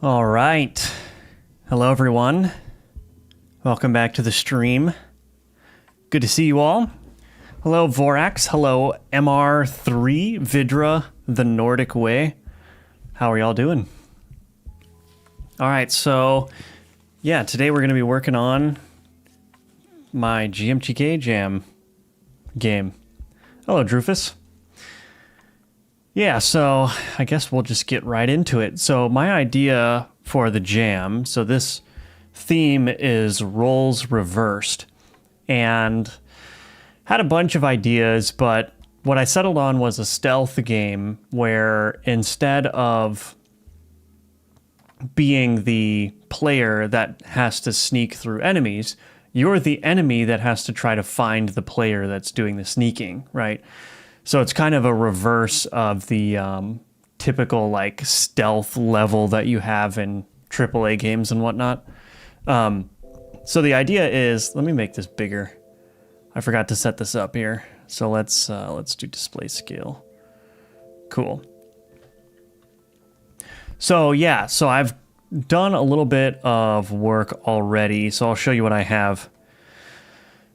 All right. Hello, everyone. Welcome back to the stream. Good to see you all. Hello, Vorax. Hello, MR3, Vidra, The Nordic Way. How are y'all doing? All right, so, yeah, today we're going to be working on my GMTK jam game. Hello, Drufus. Yeah, so I guess we'll just get right into it. So my idea for the jam, so this theme is roles reversed, and had a bunch of ideas, but what I settled on was a stealth game where instead of being the player that has to sneak through enemies, you're the enemy that has to try to find the player that's doing the sneaking, right? So it's kind of a reverse of the typical like stealth level that you have in AAA games and whatnot. So the idea is, let me make this bigger. I forgot to set this up here. So let's do display scale. Cool. So yeah, so I've done a little bit of work already. So I'll show you what I have.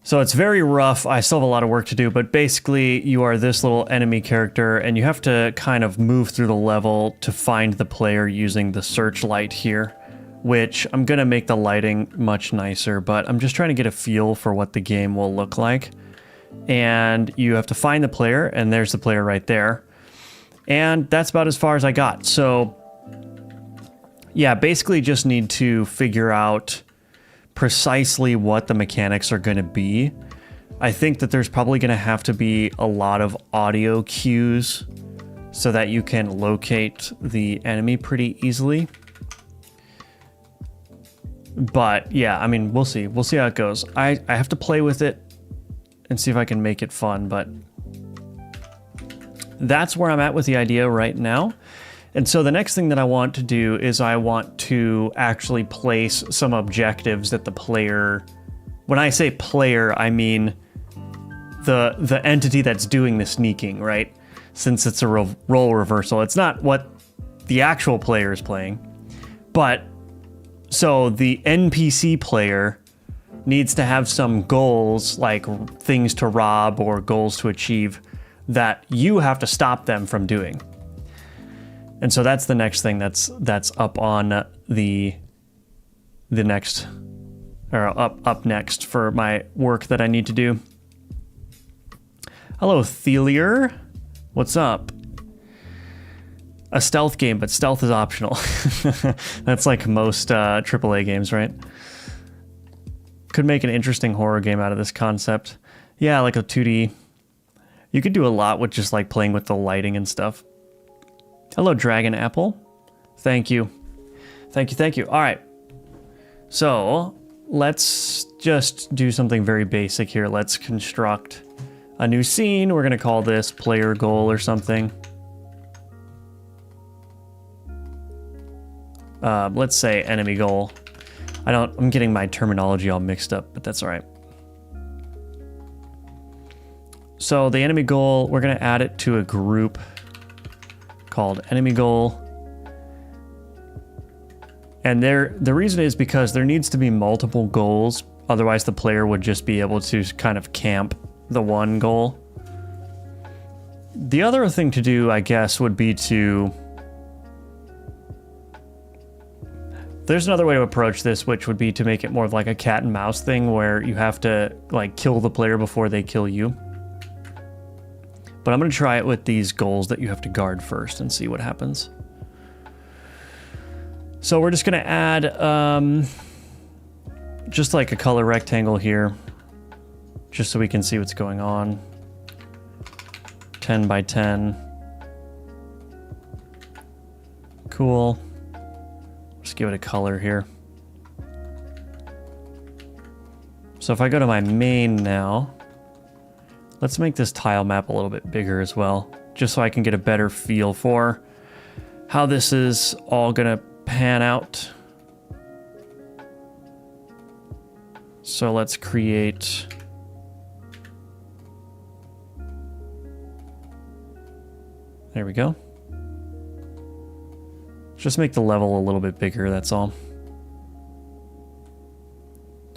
So it's very rough. I still have a lot of work to do, but basically you are this little enemy character and you have to kind of move through the level to find the player using the searchlight here, which I'm going to make the lighting much nicer, but I'm just trying to get a feel for what the game will look like. And you have to find the player, and there's the player right there. And that's about as far as I got. So yeah, basically just need to figure out precisely what the mechanics are going to be. I think that there's probably going to have to be a lot of audio cues so that you can locate the enemy pretty easily. But yeah, I mean, we'll see. We'll see how it goes. I have to play with it and see if I can make it fun, but that's where I'm at with the idea right now. And so the next thing that I want to do is I want to actually place some objectives that the player, when I say player, I mean the entity that's doing the sneaking, right? Since it's a role reversal. It's not what the actual player is playing. But so the NPC player needs to have some goals, like things to rob or goals to achieve, that you have to stop them from doing. And so that's the next thing that's up on the next, or up next for my work that I need to do. Hello, Thelier. What's up? A stealth game, but stealth is optional. That's like most AAA games, right? Could make an interesting horror game out of this concept. Yeah, like a 2D. You could do a lot with just like playing with the lighting and stuff. Hello, Dragon Apple. Thank you. Thank you, thank you. All right. So let's just do something very basic here. Let's construct a new scene. We're going to call this player goal or something. Let's say enemy goal. I'm getting my terminology all mixed up, but that's all right. So the enemy goal, we're going to add it to a group called enemy goal. And the reason is because there needs to be multiple goals. Otherwise the player would just be able to kind of camp the one goal. The other thing to do, I guess, would be to... There's another way to approach this, which would be to make it more of like a cat and mouse thing where you have to like kill the player before they kill you. But I'm going to try it with these goals that you have to guard first and see what happens. So we're just going to add just like a color rectangle here, just so we can see what's going on. 10 by 10. Cool. Just give it a color here. So if I go to my main now, let's make this tile map a little bit bigger as well, just so I can get a better feel for how this is all gonna pan out. So let's create There we go. Just make the level a little bit bigger, that's all.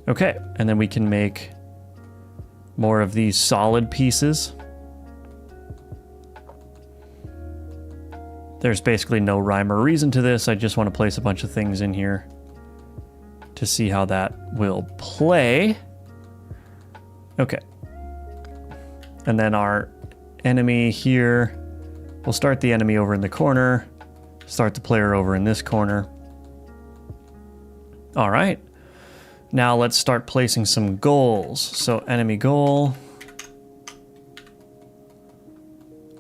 Okay, and then we can make more of these solid pieces. There's basically no rhyme or reason to this. I just want to place a bunch of things in here to see how that will play. Okay. And then our enemy here, we'll start the enemy over in the corner, start the player over in this corner. All right. Now let's start placing some goals. So enemy goal.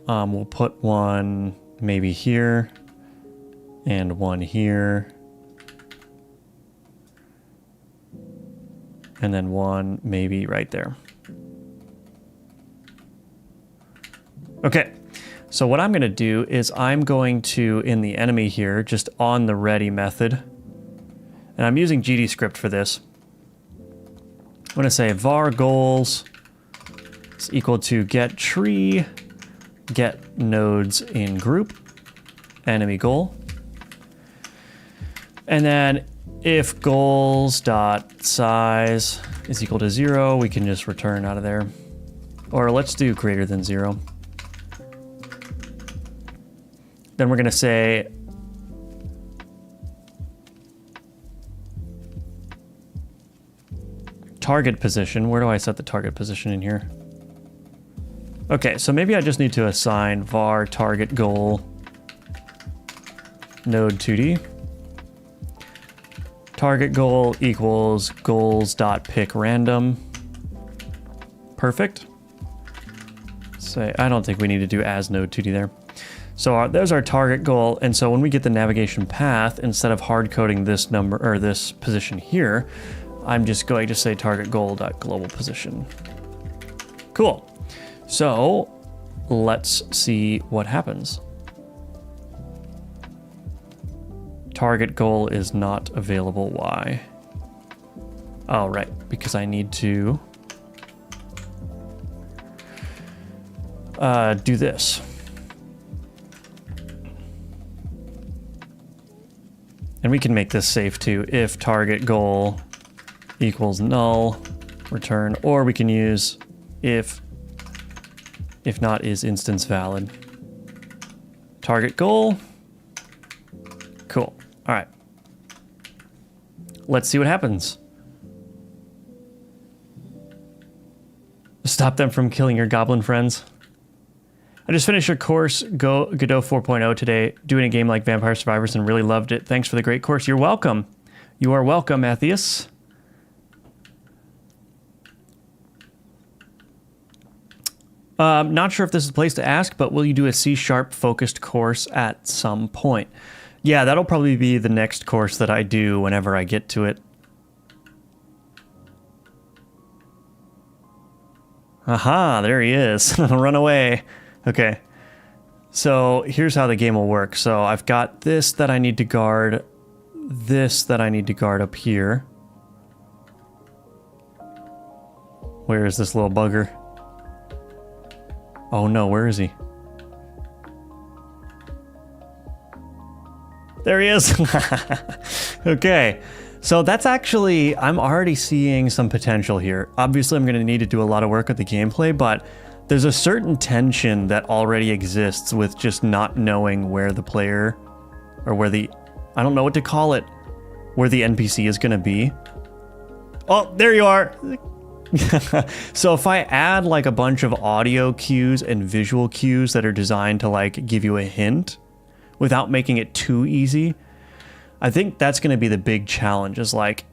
We'll put one maybe here and one here. And then one maybe right there. Okay, so what I'm going to do is I'm going to, in the enemy here, just on the ready method, and I'm using GDScript for this. I'm going to say var goals is equal to get tree, get nodes in group, enemy goal. And then if goals dot size is equal to 0, we can just return out of there. Or let's do greater than 0. Then we're going to say target position. Where do I set the target position in here? Okay, so maybe I just need to assign var target goal node 2D. Target goal equals goals.pick random. Perfect. Say, I don't think we need to do as node 2D there. So there's our target goal, and so when we get the navigation path, instead of hard coding this number or this position here, I'm just going to say target goal.global position. Cool. So let's see what happens. Target goal is not available. Why? Oh, right, because I need to do this. And we can make this safe too. If target goal equals null, return, or we can use if not is instance valid. Target goal. Cool. All right. Let's see what happens. Stop them from killing your goblin friends. I just finished your course, Godot 4.0 today, doing a game like Vampire Survivors and really loved it. Thanks for the great course. You're welcome. You are welcome, Atheus. Not sure if this is the place to ask, but will you do a C# focused course at some point? Yeah, that'll probably be the next course that I do whenever I get to it. Aha, there he is. Run away. Okay. So here's how the game will work. So I've got this that I need to guard, this that I need to guard up here. Where is this little bugger? Oh no, where is he? There he is. Okay. So that's actually, I'm already seeing some potential here. Obviously, I'm going to need to do a lot of work with the gameplay, but there's a certain tension that already exists with just not knowing where the player, or where the, I don't know what to call it, where the NPC is going to be. Oh, there you are. So if I add like a bunch of audio cues and visual cues that are designed to like give you a hint without making it too easy, I think that's going to be the big challenge. Is like,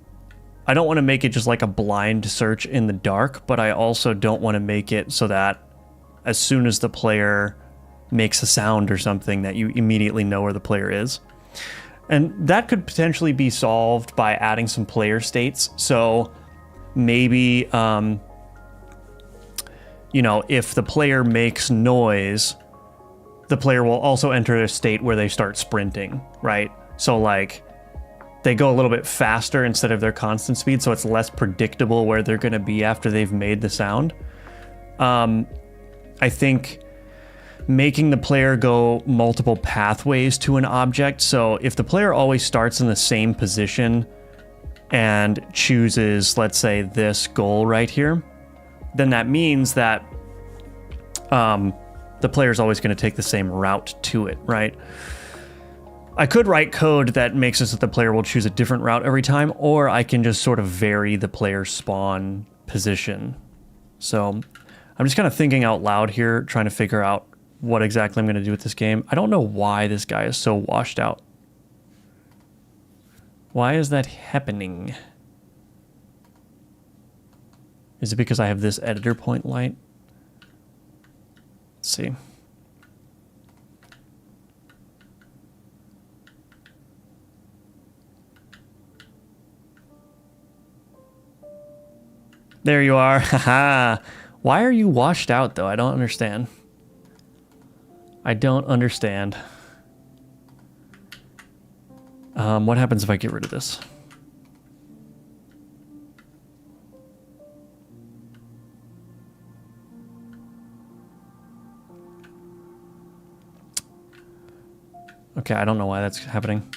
I don't want to make it just like a blind search in the dark, but I also don't want to make it so that as soon as the player makes a sound or something that you immediately know where the player is. And that could potentially be solved by adding some player states. So maybe, you know, if the player makes noise, the player will also enter a state where they start sprinting, right? So like they go a little bit faster instead of their constant speed, so it's less predictable where they're going to be after they've made the sound. I think making the player go multiple pathways to an object. So if the player always starts in the same position and chooses, let's say, this goal right here, then that means that the player is always going to take the same route to it, right? I could write code that makes it so that the player will choose a different route every time, or I can just sort of vary the player's spawn position. So I'm just kind of thinking out loud here, trying to figure out what exactly I'm going to do with this game. I don't know why this guy is so washed out. Why is that happening? Is it because I have this editor point light? Let's see. There you are. Haha. Why are you washed out, though? I don't understand. I don't understand. What happens if I get rid of this? Okay, I don't know why that's happening.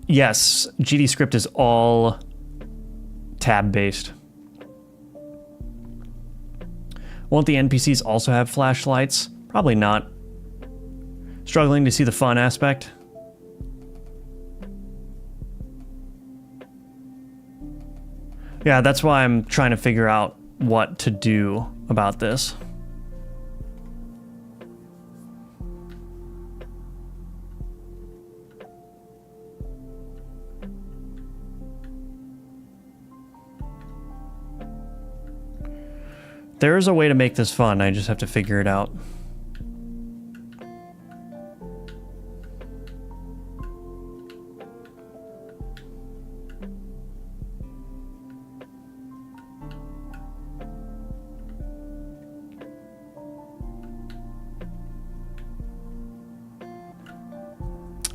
Yes, GDScript is all tab-based. Won't the NPCs also have flashlights? Probably not. Struggling to see the fun aspect? Yeah, that's why I'm trying to figure out what to do about this. There is a way to make this fun, I just have to figure it out.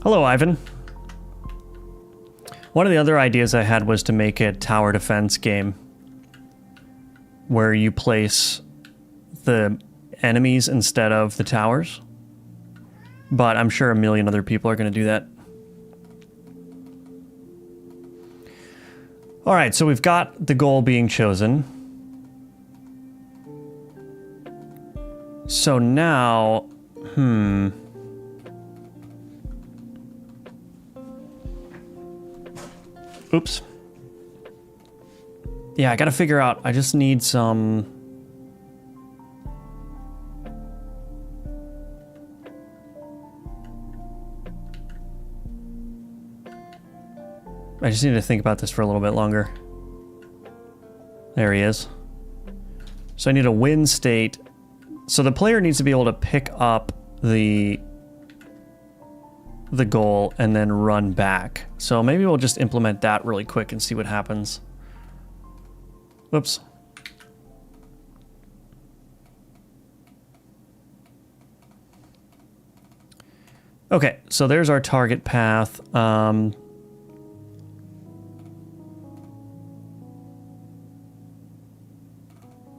Hello, Ivan. One of the other ideas I had was to make a tower defense game where you place the enemies instead of the towers. But I'm sure a million other people are going to do that. All right, so we've got the goal being chosen. So now, oops. Yeah, I gotta figure out, I just need some... I just need to think about this for a little bit longer. There he is. So I need a win state. So the player needs to be able to pick up the goal and then run back. So maybe we'll just implement that really quick and see what happens. Whoops. Okay, so there's our target path. I'm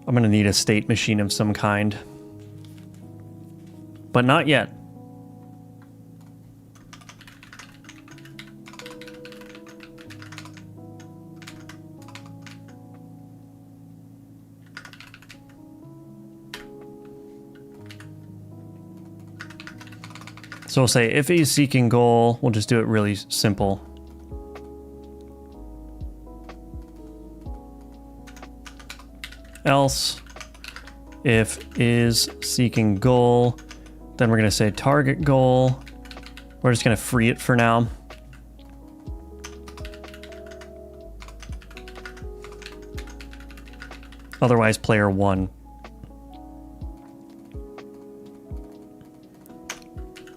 gonna need a state machine of some kind. But not yet. So we'll say if he's seeking goal, we'll just do it really simple. Else, if is seeking goal, then we're going to say target goal. We're just going to free it for now. Otherwise, player 1.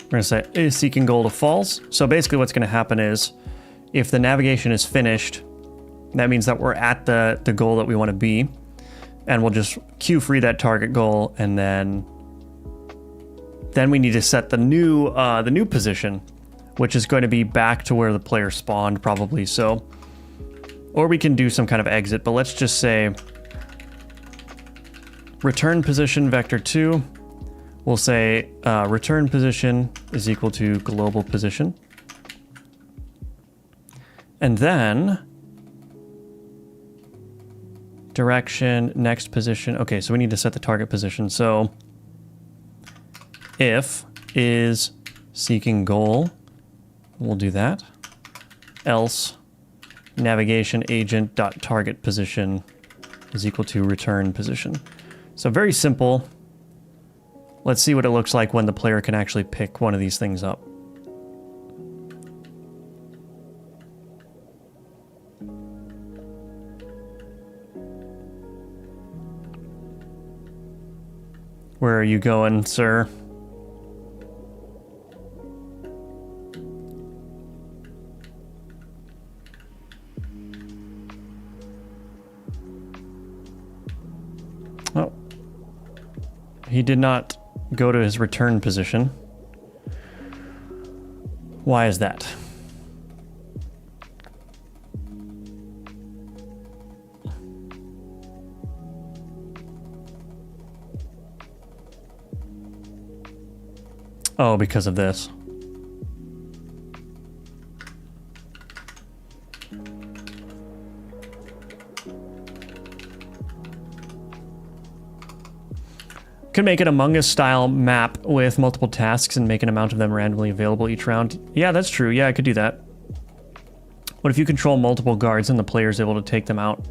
We're going to say is seeking goal to false. So basically what's going to happen is if the navigation is finished, that means that we're at the goal that we want to be. And we'll just queue free that target goal, and then we need to set the new position, which is going to be back to where the player spawned probably. So, or we can do some kind of exit, but let's just say return position vector 2. we'll say return position is equal to global position. And then direction, next position. Okay, so we need to set the target position. So if is seeking goal, we'll do that. Else navigation agent dot target position is equal to return position. So very simple. Let's see what it looks like when the player can actually pick one of these things up. Where are you going, sir? Oh. He did not go to his return position. Why is that? Oh, because of this. Could make an Among Us style map with multiple tasks and make an amount of them randomly available each round. Yeah, that's true. Yeah, I could do that. What if you control multiple guards and the player's able to take them out?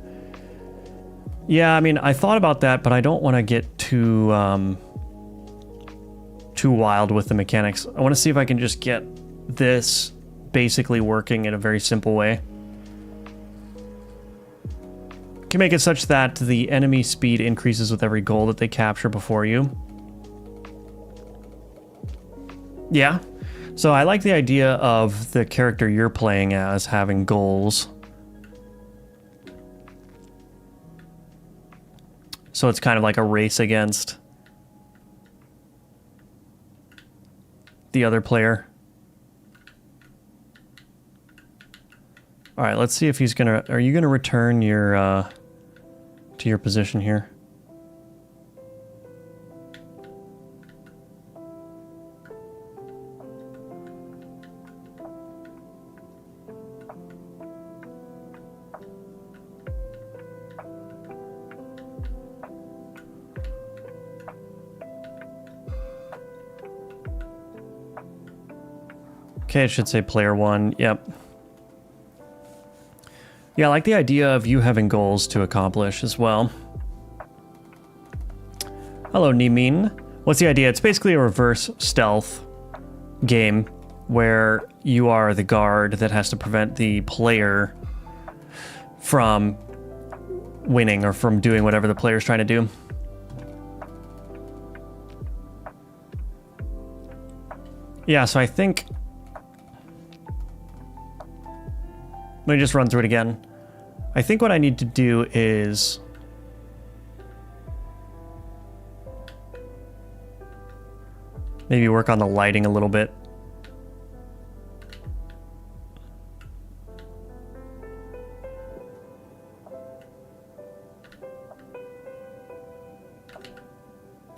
Yeah, I mean, I thought about that, but I don't want to get too wild with the mechanics. I want to see if I can just get this basically working in a very simple way. Can make it such that the enemy speed increases with every goal that they capture before you. Yeah. So I like the idea of the character you're playing as having goals. So it's kind of like a race against the other player. All right, let's see if he's gonna. Are you gonna return your to your position here? Okay, it should say player one. Yep. Yeah, I like the idea of you having goals to accomplish as well. Hello, Nimin. What's the idea? It's basically a reverse stealth game where you are the guard that has to prevent the player from winning or from doing whatever the player's trying to do. Yeah, so I think... Let me just run through it again. I think what I need to do is... maybe work on the lighting a little bit.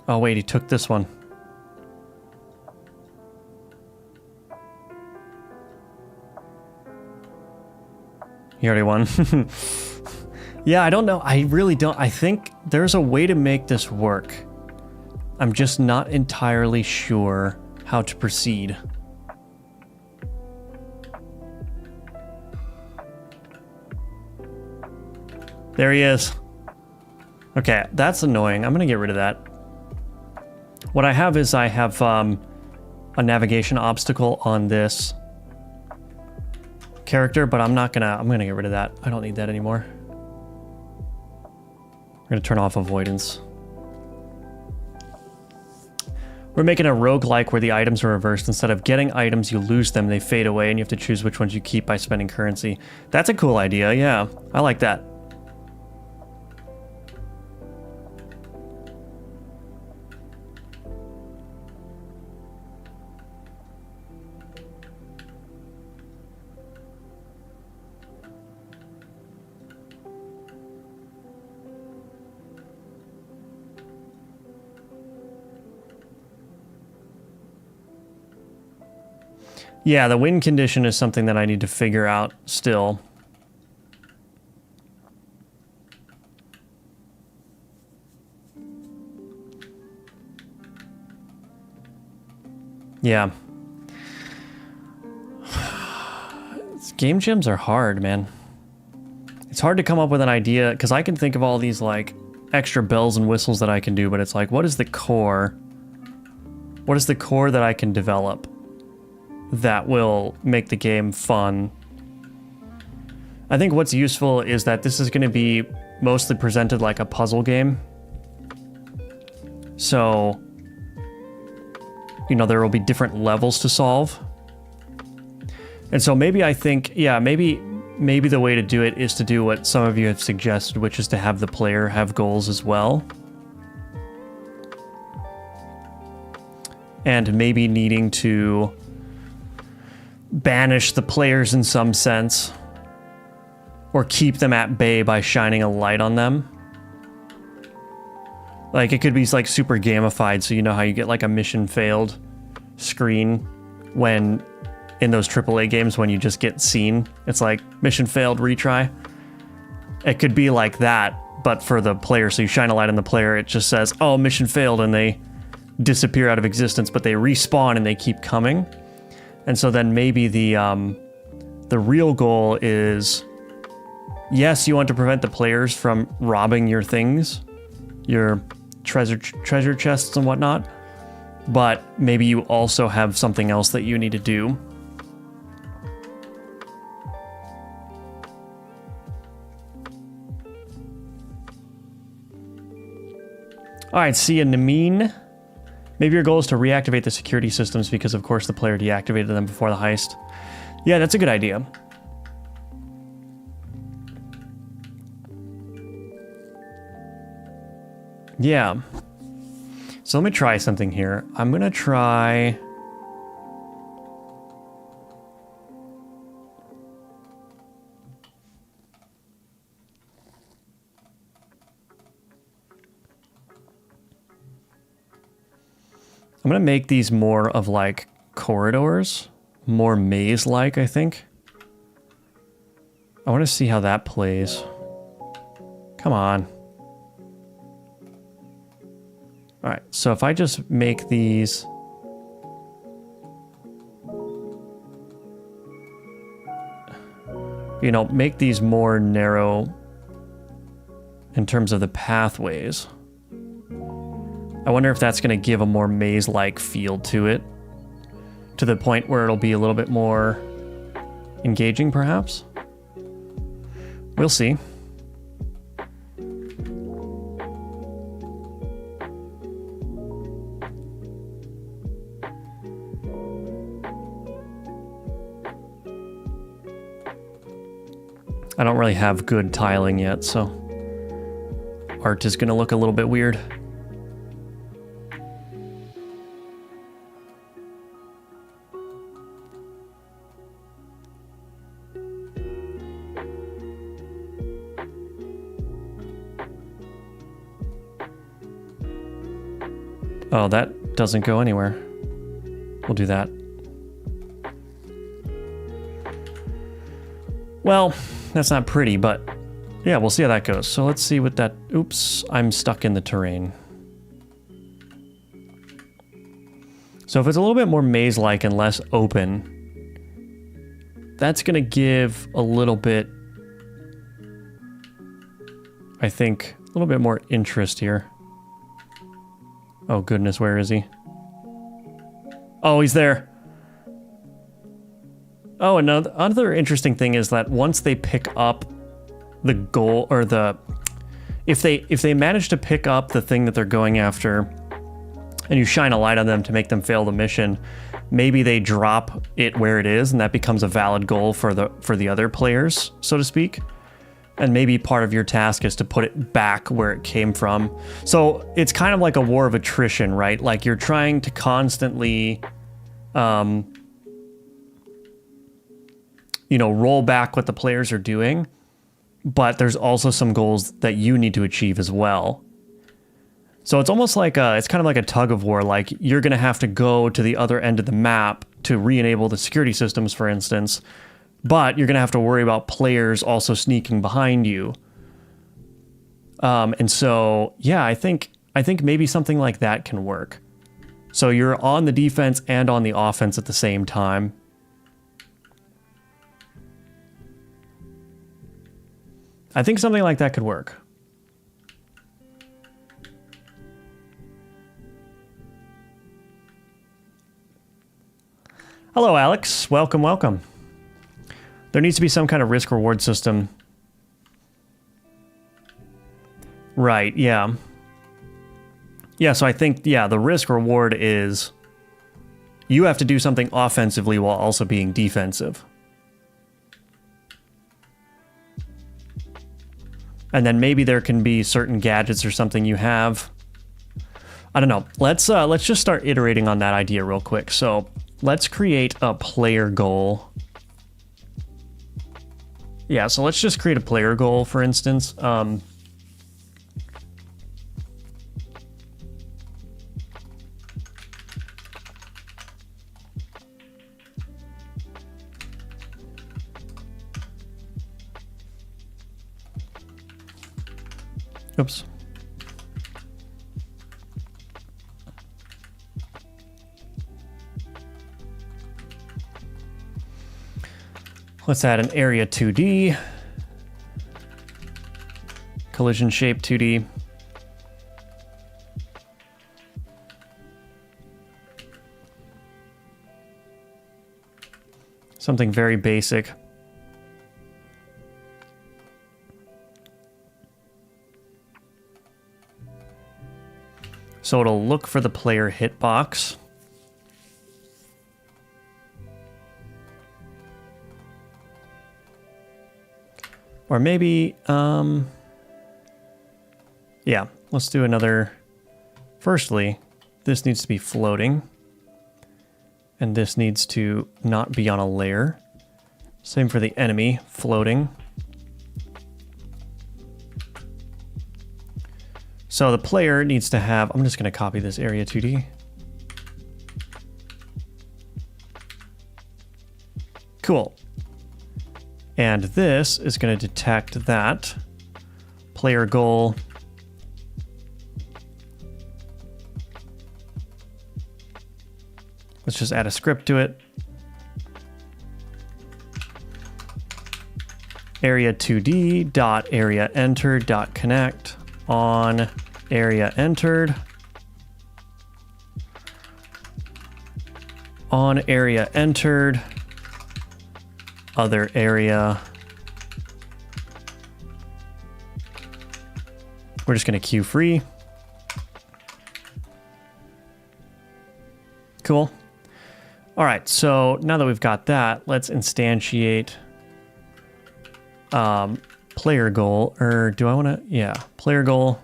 Oh wait, he took this one. He already won. Yeah, I don't know. I really don't. I think there's a way to make this work. I'm just not entirely sure how to proceed. There he is. Okay, that's annoying. I'm gonna get rid of that. What I have is I have a navigation obstacle on this character, but I'm gonna get rid of that. I don't need that anymore. I'm gonna turn off avoidance. We're making a roguelike where the items are reversed. Instead of getting items, you lose them, they fade away, and you have to choose which ones you keep by spending currency. That's a cool idea, yeah. I like that. Yeah, the win condition is something that I need to figure out still. Yeah. Game jams are hard, man. It's hard to come up with an idea, because I can think of all these, like, extra bells and whistles that I can do, but it's like, what is the core? What is the core that I can develop that will make the game fun? I think what's useful is that this is going to be mostly presented like a puzzle game. So, you know, there will be different levels to solve. And so maybe I think, yeah, maybe the way to do it is to do what some of you have suggested, which is to have the player have goals as well. And maybe needing to banish the players in some sense, or keep them at bay by shining a light on them. Like, it could be like super gamified, so you know how you get like a mission failed screen when in those AAA games when you just get seen. It's like mission failed, retry. It could be like that, but for the player. So you shine a light on the player, it just says, oh, mission failed, and they disappear out of existence, but they respawn and they keep coming. And so then maybe the real goal is, yes, you want to prevent the players from robbing your things, your treasure chests and whatnot, but maybe you also have something else that you need to do. All right, see you, Nameen. Maybe your goal is to reactivate the security systems because, of course, the player deactivated them before the heist. Yeah, that's a good idea. Yeah. So let me try something here. I'm going to try... I'm going to make these more of like corridors, more maze-like, I think. I want to see how that plays. Come on. All right, so if I just make these... You know, make these more narrow in terms of the pathways. I wonder if that's going to give a more maze-like feel to it, to the point where it'll be a little bit more engaging, perhaps? We'll see. I don't really have good tiling yet, so art is going to look a little bit weird. Oh, that doesn't go anywhere. We'll do that. Well, that's not pretty, but yeah, we'll see how that goes. So let's see what that... Oops, I'm stuck in the terrain. So if it's a little bit more maze-like and less open, that's going to give a little bit, I think, a little bit more interest here. Oh goodness, where is he? Oh, he's there. Oh, another interesting thing is that once they pick up the goal, or if they manage to pick up the thing that they're going after, and you shine a light on them to make them fail the mission, maybe they drop it where it is, and that becomes a valid goal for the other players, so to speak. And maybe part of your task is to put it back where it came from. So it's kind of like a war of attrition, right? Like you're trying to constantly, you know, roll back what the players are doing, but there's also some goals that you need to achieve as well. So it's almost like it's kind of like a tug of war. Like you're going to have to go to the other end of the map to re-enable the security systems, for instance. But you're going to have to worry about players also sneaking behind you. And so, yeah, I think maybe something like that can work. So you're on the defense and on the offense at the same time. I think something like that could work. Hello, Alex. Welcome, welcome. There needs to be some kind of risk-reward system. Right, yeah. Yeah, so I think, yeah, the risk-reward is you have to do something offensively while also being defensive. And then maybe there can be certain gadgets or something you have. I don't know. Let's just start iterating on that idea real quick. So let's create a player goal. Yeah, so let's just create a player goal, for instance. Oops. Let's add an area 2D. Collision shape 2D. Something very basic. So it'll look for the player hitbox. Or maybe, yeah, let's do another. Firstly, this needs to be floating. And this needs to not be on a layer. Same for the enemy, floating. So the player needs to have, I'm just going to copy this area 2D. Cool. And this is going to detect that player goal. Let's just add a script to it. Area 2D dot area entered dot connect on area entered on area entered other area. We're just going to queue free. Cool. All right, so now that we've got that, let's instantiate player goal, or do I want to? Yeah, player goal.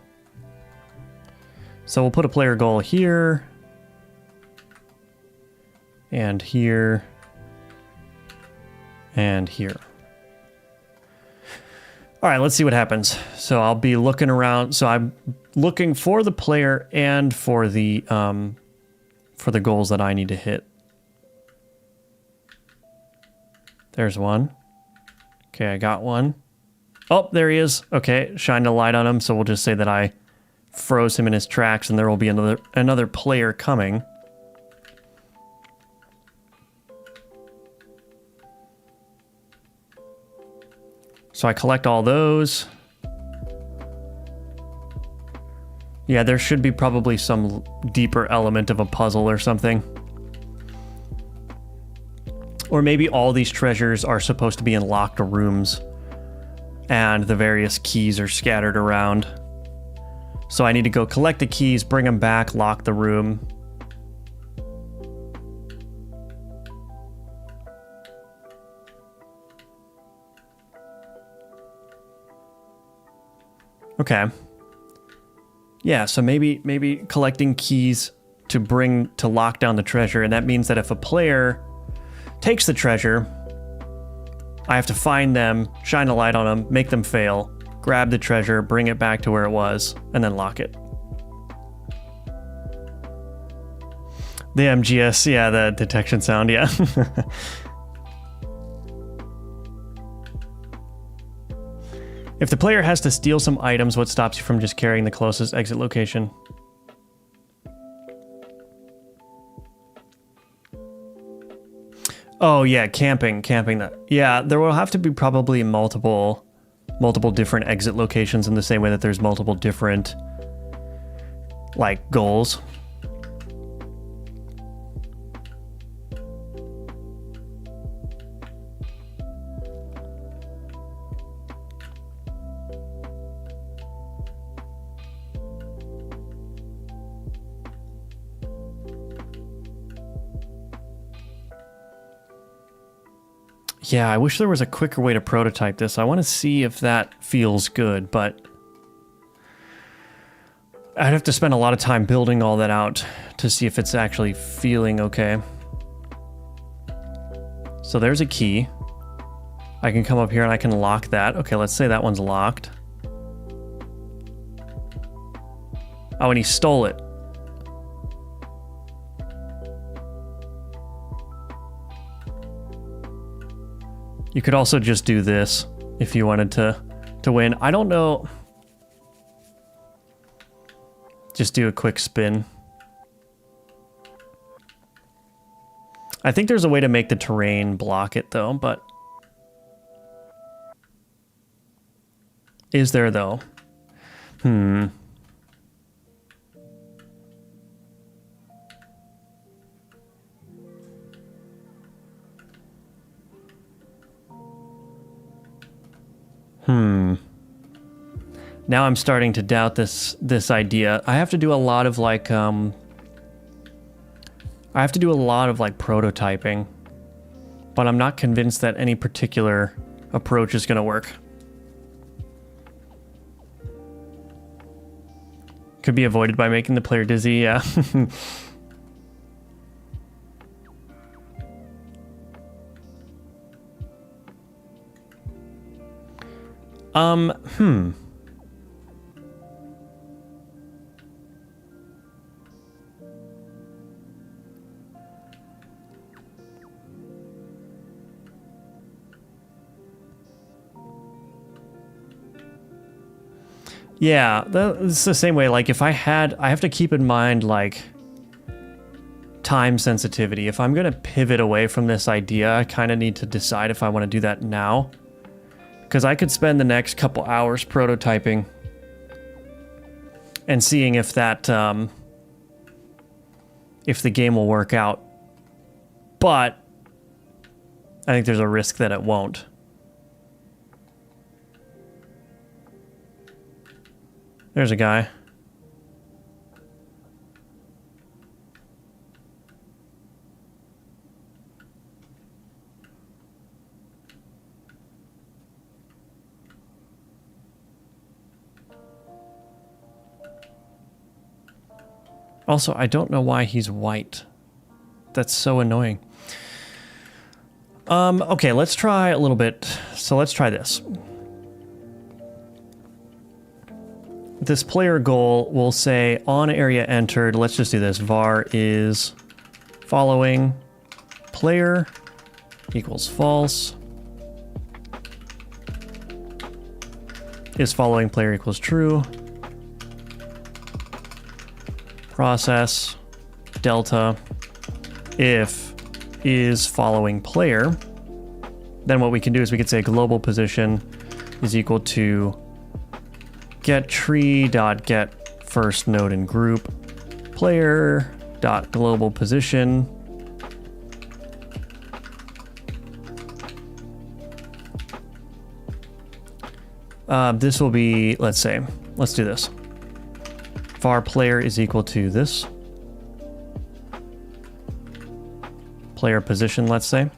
So we'll put a player goal here and here and here. All right, let's see what happens. So I'll be looking around. So I'm looking for the player and for the goals that I need to hit. There's one. Okay, I got one. Oh, there he is. Okay, shined a light on him, so we'll just say that I froze him in his tracks and there will be another player coming. So I collect all those. Yeah, there should be probably some deeper element of a puzzle or something. Or maybe all these treasures are supposed to be in locked rooms and the various keys are scattered around. So I need to go collect the keys, bring them back, lock the room. Okay. Yeah, so maybe collecting keys to lock down the treasure, and that means that if a player takes the treasure, I have to find them, shine a light on them, make them fail, grab the treasure, bring it back to where it was, and then lock it. The MGS, yeah, the detection sound, yeah. If the player has to steal some items, what stops you from just carrying the closest exit location? Oh yeah, camping that. Yeah, there will have to be probably multiple different exit locations in the same way that there's multiple different like goals. Yeah, I wish there was a quicker way to prototype this. I want to see if that feels good, but I'd have to spend a lot of time building all that out to see if it's actually feeling okay. So there's a key. I can come up here and I can lock that. Okay, let's say that one's locked. Oh, and he stole it. You could also just do this if you wanted to win. I don't know. Just do a quick spin. I think there's a way to make the terrain block it though, but is there though? Now I'm starting to doubt this idea. I have to do a lot of like prototyping, but I'm not convinced that any particular approach is going to work. Could be avoided by making the player dizzy, yeah. Yeah, it's the same way. Like if I have to keep in mind like time sensitivity. If I'm going to pivot away from this idea, I kind of need to decide if I want to do that now. Because I could spend the next couple hours prototyping and seeing if that, if the game will work out. But I think there's a risk that it won't. There's a guy. Also, I don't know why he's white. That's so annoying. Okay, let's try a little bit. So let's try this. This player goal will say on area entered. Let's just do this. Var is following player equals false. Is following player equals true. Process delta if is following player. Then what we can do is we could say global position is equal to get tree dot get first node in group player dot global position this will be, let's do this. Var player is equal to this player position, let's say.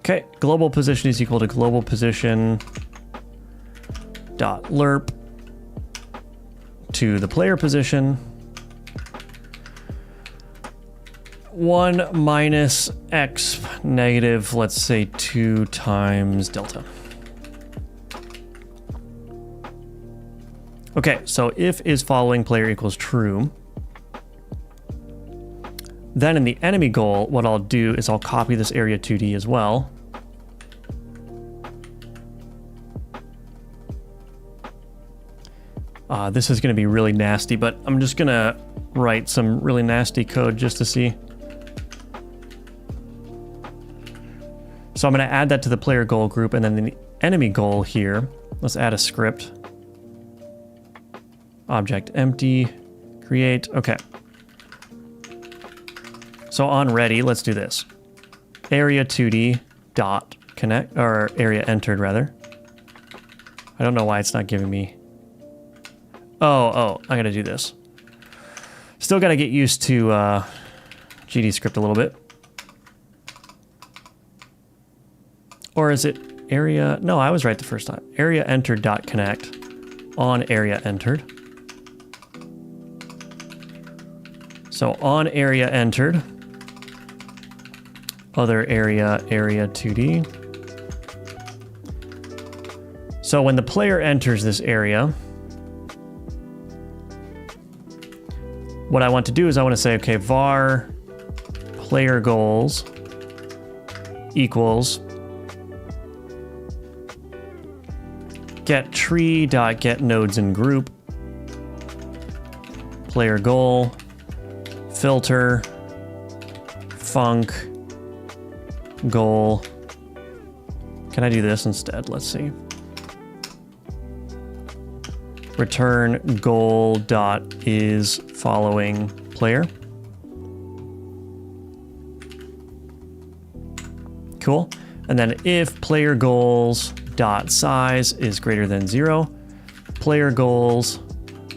Okay, global position is equal to global position dot lerp to the player position 1 minus x negative, let's say 2 times delta. Okay, so if is following player equals true, Then in the enemy goal, what I'll do is I'll copy this area 2D as well. This is going to be really nasty, but I'm just going to write some really nasty code just to see. So I'm going to add that to the player goal group, and then the enemy goal here, let's add a script. Object empty, create, okay. So on ready, let's do this. Area 2D dot connect, or area entered rather. I don't know why it's not giving me. Oh, I gotta do this. Still gotta get used to GD script a little bit. Or is it area? No, I was right the first time. Area entered dot connect on area entered. So on area entered, other area 2D. So when the player enters this area, what I want to do is I want to say, okay, var player goals equals get tree.get nodes in group, player goal, filter, func, goal. Can I do this instead? Let's see. Return goal dot is following player. Cool. And then if player goals dot size is greater than 0, player goals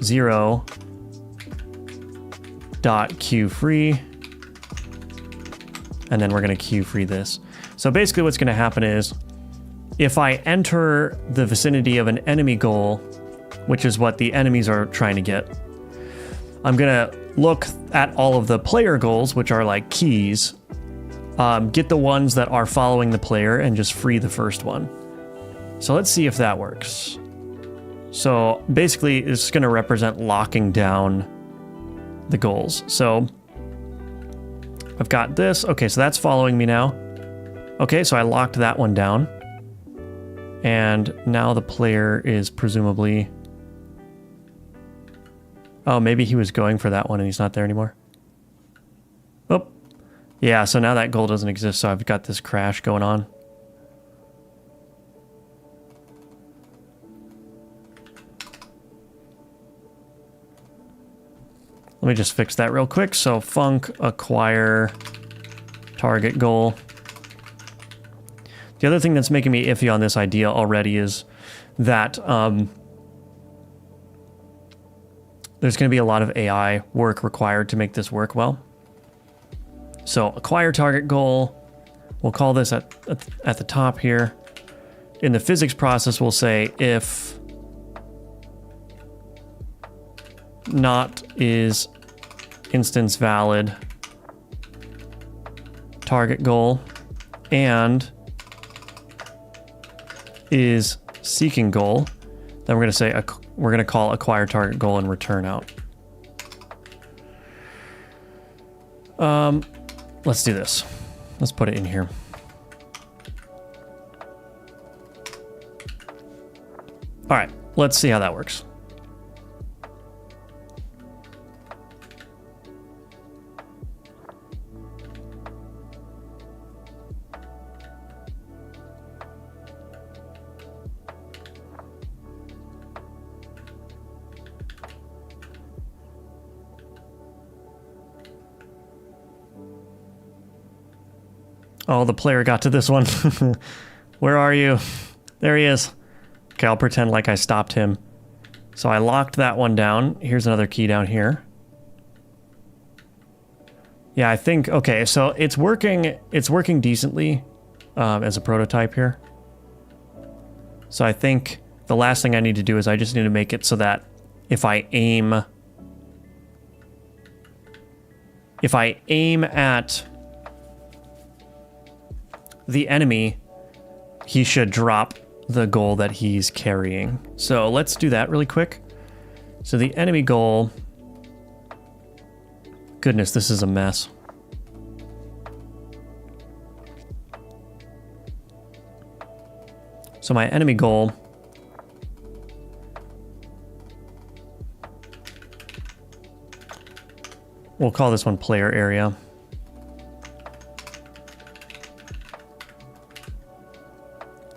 0 dot queue free, and then we're going to queue free this. So basically what's going to happen is if I enter the vicinity of an enemy goal, which is what the enemies are trying to get, I'm going to look at all of the player goals, which are like keys, get the ones that are following the player and just free the first one. So let's see if that works. So basically it's going to represent locking down the goals. So I've got this. Okay, so that's following me now. Okay, so I locked that one down. And now the player is presumably... Oh, maybe he was going for that one and he's not there anymore. Oh, yeah, so now that goal doesn't exist, so I've got this crash going on. Let me just fix that real quick. So func acquire target goal. The other thing that's making me iffy on this idea already is that there's going to be a lot of AI work required to make this work well. So acquire target goal. We'll call this at the top here. In the physics process, we'll say if not is instance valid target goal and is seeking goal, then we're going to say we're going to call acquire target goal and return out. Let's do this. Let's put it in here. All right, let's see how that works. Oh, the player got to this one. Where are you? There he is. Okay, I'll pretend like I stopped him. So I locked that one down. Here's another key down here. Yeah, I think, okay, so it's working decently as a prototype here. So I think the last thing I need to do is I just need to make it so that if I aim at the enemy, he should drop the goal that he's carrying. So let's do that really quick. So the enemy goal, goodness, this is a mess. So my enemy goal we'll call this one player area.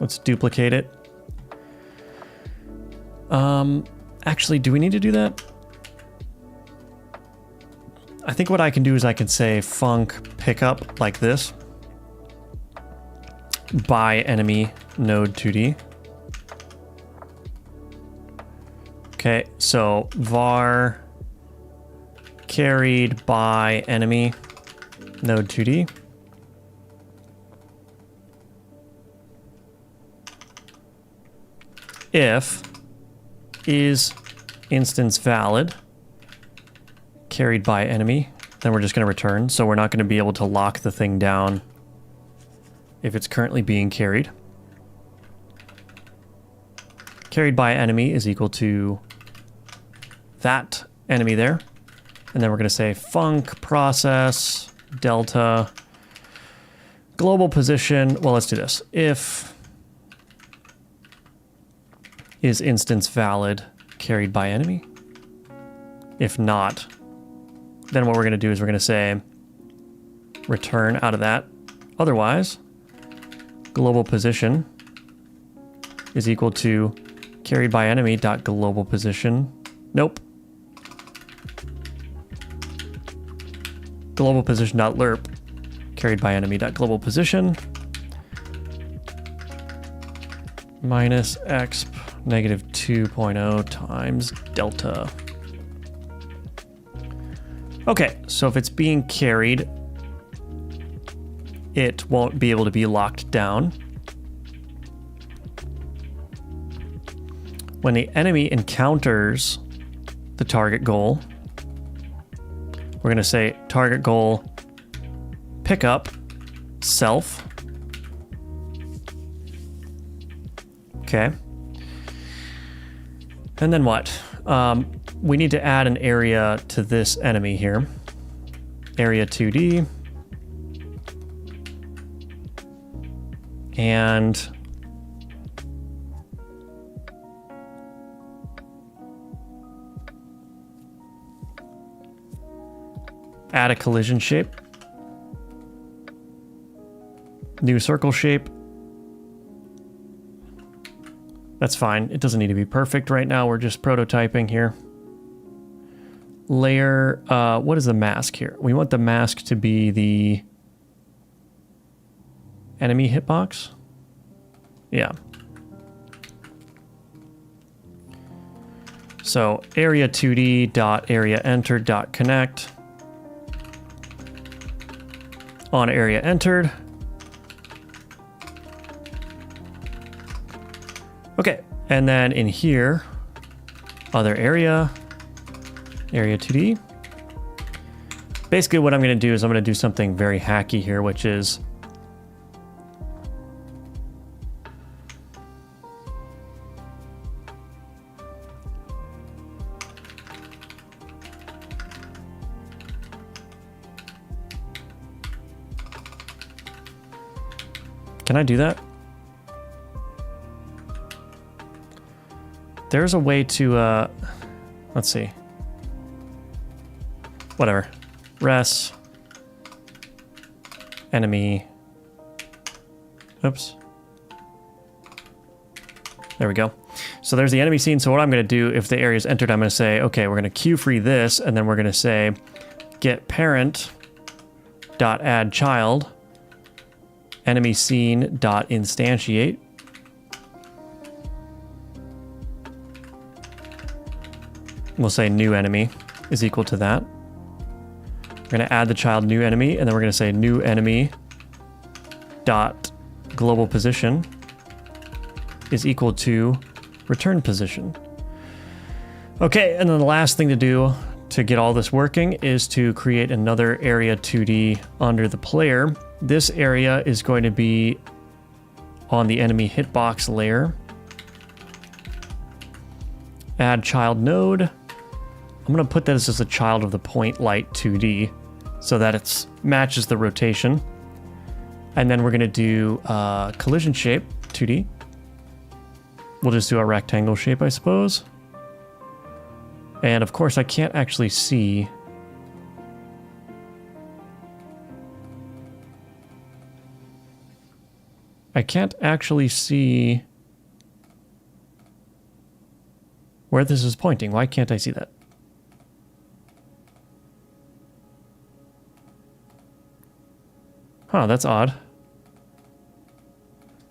Let's duplicate it. Actually, do we need to do that? I think what I can do is I can say func pickup like this by enemy node 2D. Okay, so var carried by enemy node 2D. If is instance valid carried by enemy, then we're just going to return. So we're not going to be able to lock the thing down if it's currently being carried. Carried by enemy is equal to that enemy there. And then we're going to say func process delta global position. Well, let's do this. If is instance valid carried by enemy? If not, then what we're going to do is we're going to say return out of that. Otherwise, global position is equal to carried by enemy dot global position. Nope. Global position dot lerp carried by enemy dot global position minus exp negative 2.0 times delta. Okay, so if it's being carried, it won't be able to be locked down. When the enemy encounters the target goal, we're going to say target goal pickup self. Okay. And then what? We need to add an area to this enemy here. Area 2D. And add a collision shape. New circle shape. That's fine. It doesn't need to be perfect right now. We're just prototyping here. Layer, what is the mask here? We want the mask to be the enemy hitbox. Yeah. So area 2D dot area entered dot connect on area entered. Okay, and then in here, other area 2D. Basically what I'm going to do is I'm going to do something very hacky here, which is can I do that? There's a way to, let's see. Whatever. Res. Enemy. Oops. There we go. So there's the enemy scene. So what I'm going to do, if the area is entered, I'm going to say, okay, we're going to queue free this, and then we're going to say get parent dot add child enemy scene dot instantiate. We'll say new enemy is equal to that. We're going to add the child new enemy, and then we're going to say new enemy dot global position is equal to return position. Okay, and then the last thing to do to get all this working is to create another area 2D under the player. This area is going to be on the enemy hitbox layer. Add child node. I'm going to put that as just a child of the point light 2D so that it matches the rotation. And then we're going to do collision shape 2D. We'll just do a rectangle shape, I suppose. And of course, I can't actually see. I can't actually see where this is pointing. Why can't I see that? Huh, that's odd.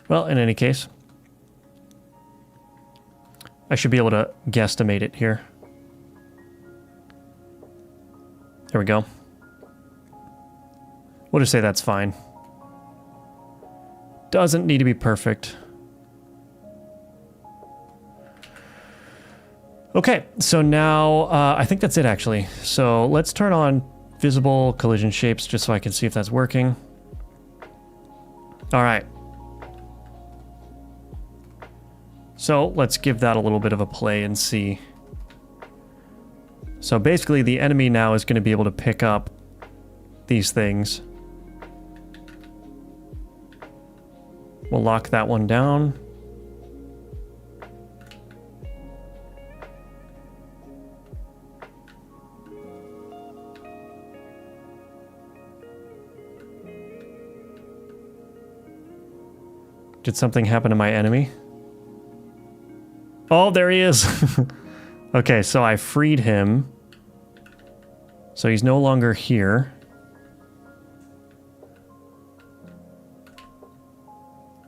Well, in any case, I should be able to guesstimate it here. There we go. We'll just say that's fine. Doesn't need to be perfect. Okay, so now I think that's it actually. So let's turn on visible collision shapes just so I can see if that's working. All right. So let's give that a little bit of a play and see. So basically the enemy now is going to be able to pick up these things. We'll lock that one down. Did something happen to my enemy? Oh, there he is. Okay, so I freed him. So he's no longer here.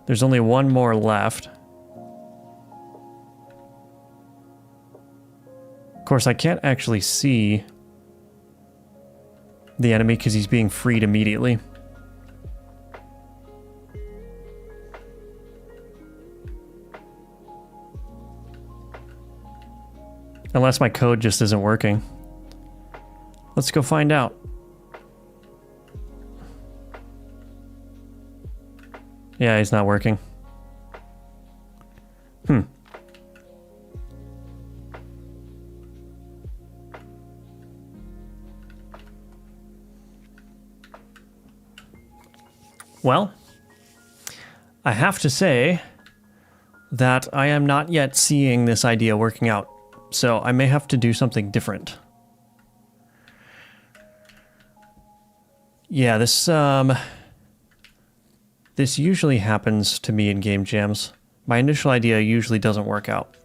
There's only one more left. Of course, I can't actually see the enemy because he's being freed immediately. Unless my code just isn't working. Let's go find out. Yeah, he's not working. Well, I have to say that I am not yet seeing this idea working out. So I may have to do something different. Yeah, this usually happens to me in game jams. My initial idea usually doesn't work out.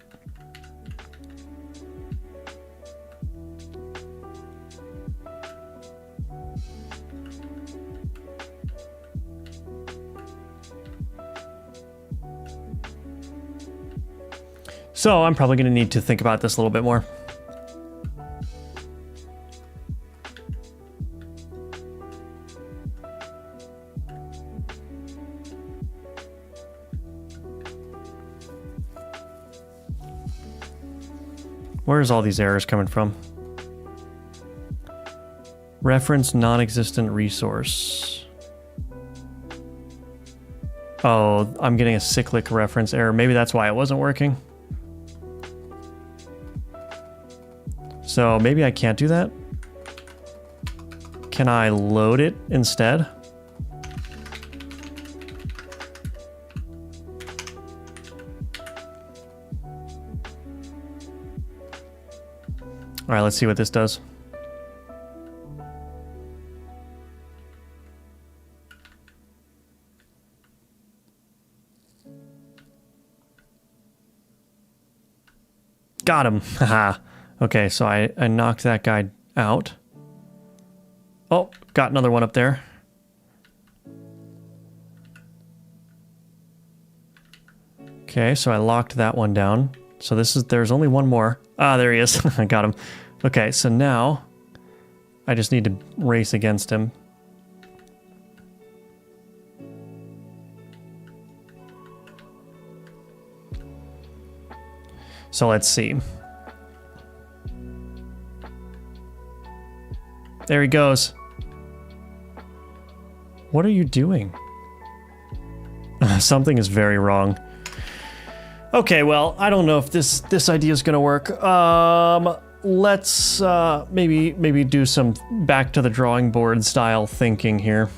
So I'm probably going to need to think about this a little bit more. Where's all these errors coming from? Reference non-existent resource. Oh, I'm getting a cyclic reference error. Maybe that's why it wasn't working. So maybe I can't do that. Can I load it instead? All right, let's see what this does. Got him. Haha. Okay, so I knocked that guy out. Oh, got another one up there. Okay, so I locked that one down. So there's only one more. Ah, there he is. I got him. Okay, so now I just need to race against him. So let's see. There he goes. What are you doing? Something is very wrong. Okay, well, I don't know if this idea is gonna work. Let's maybe do some back to the drawing board style thinking here.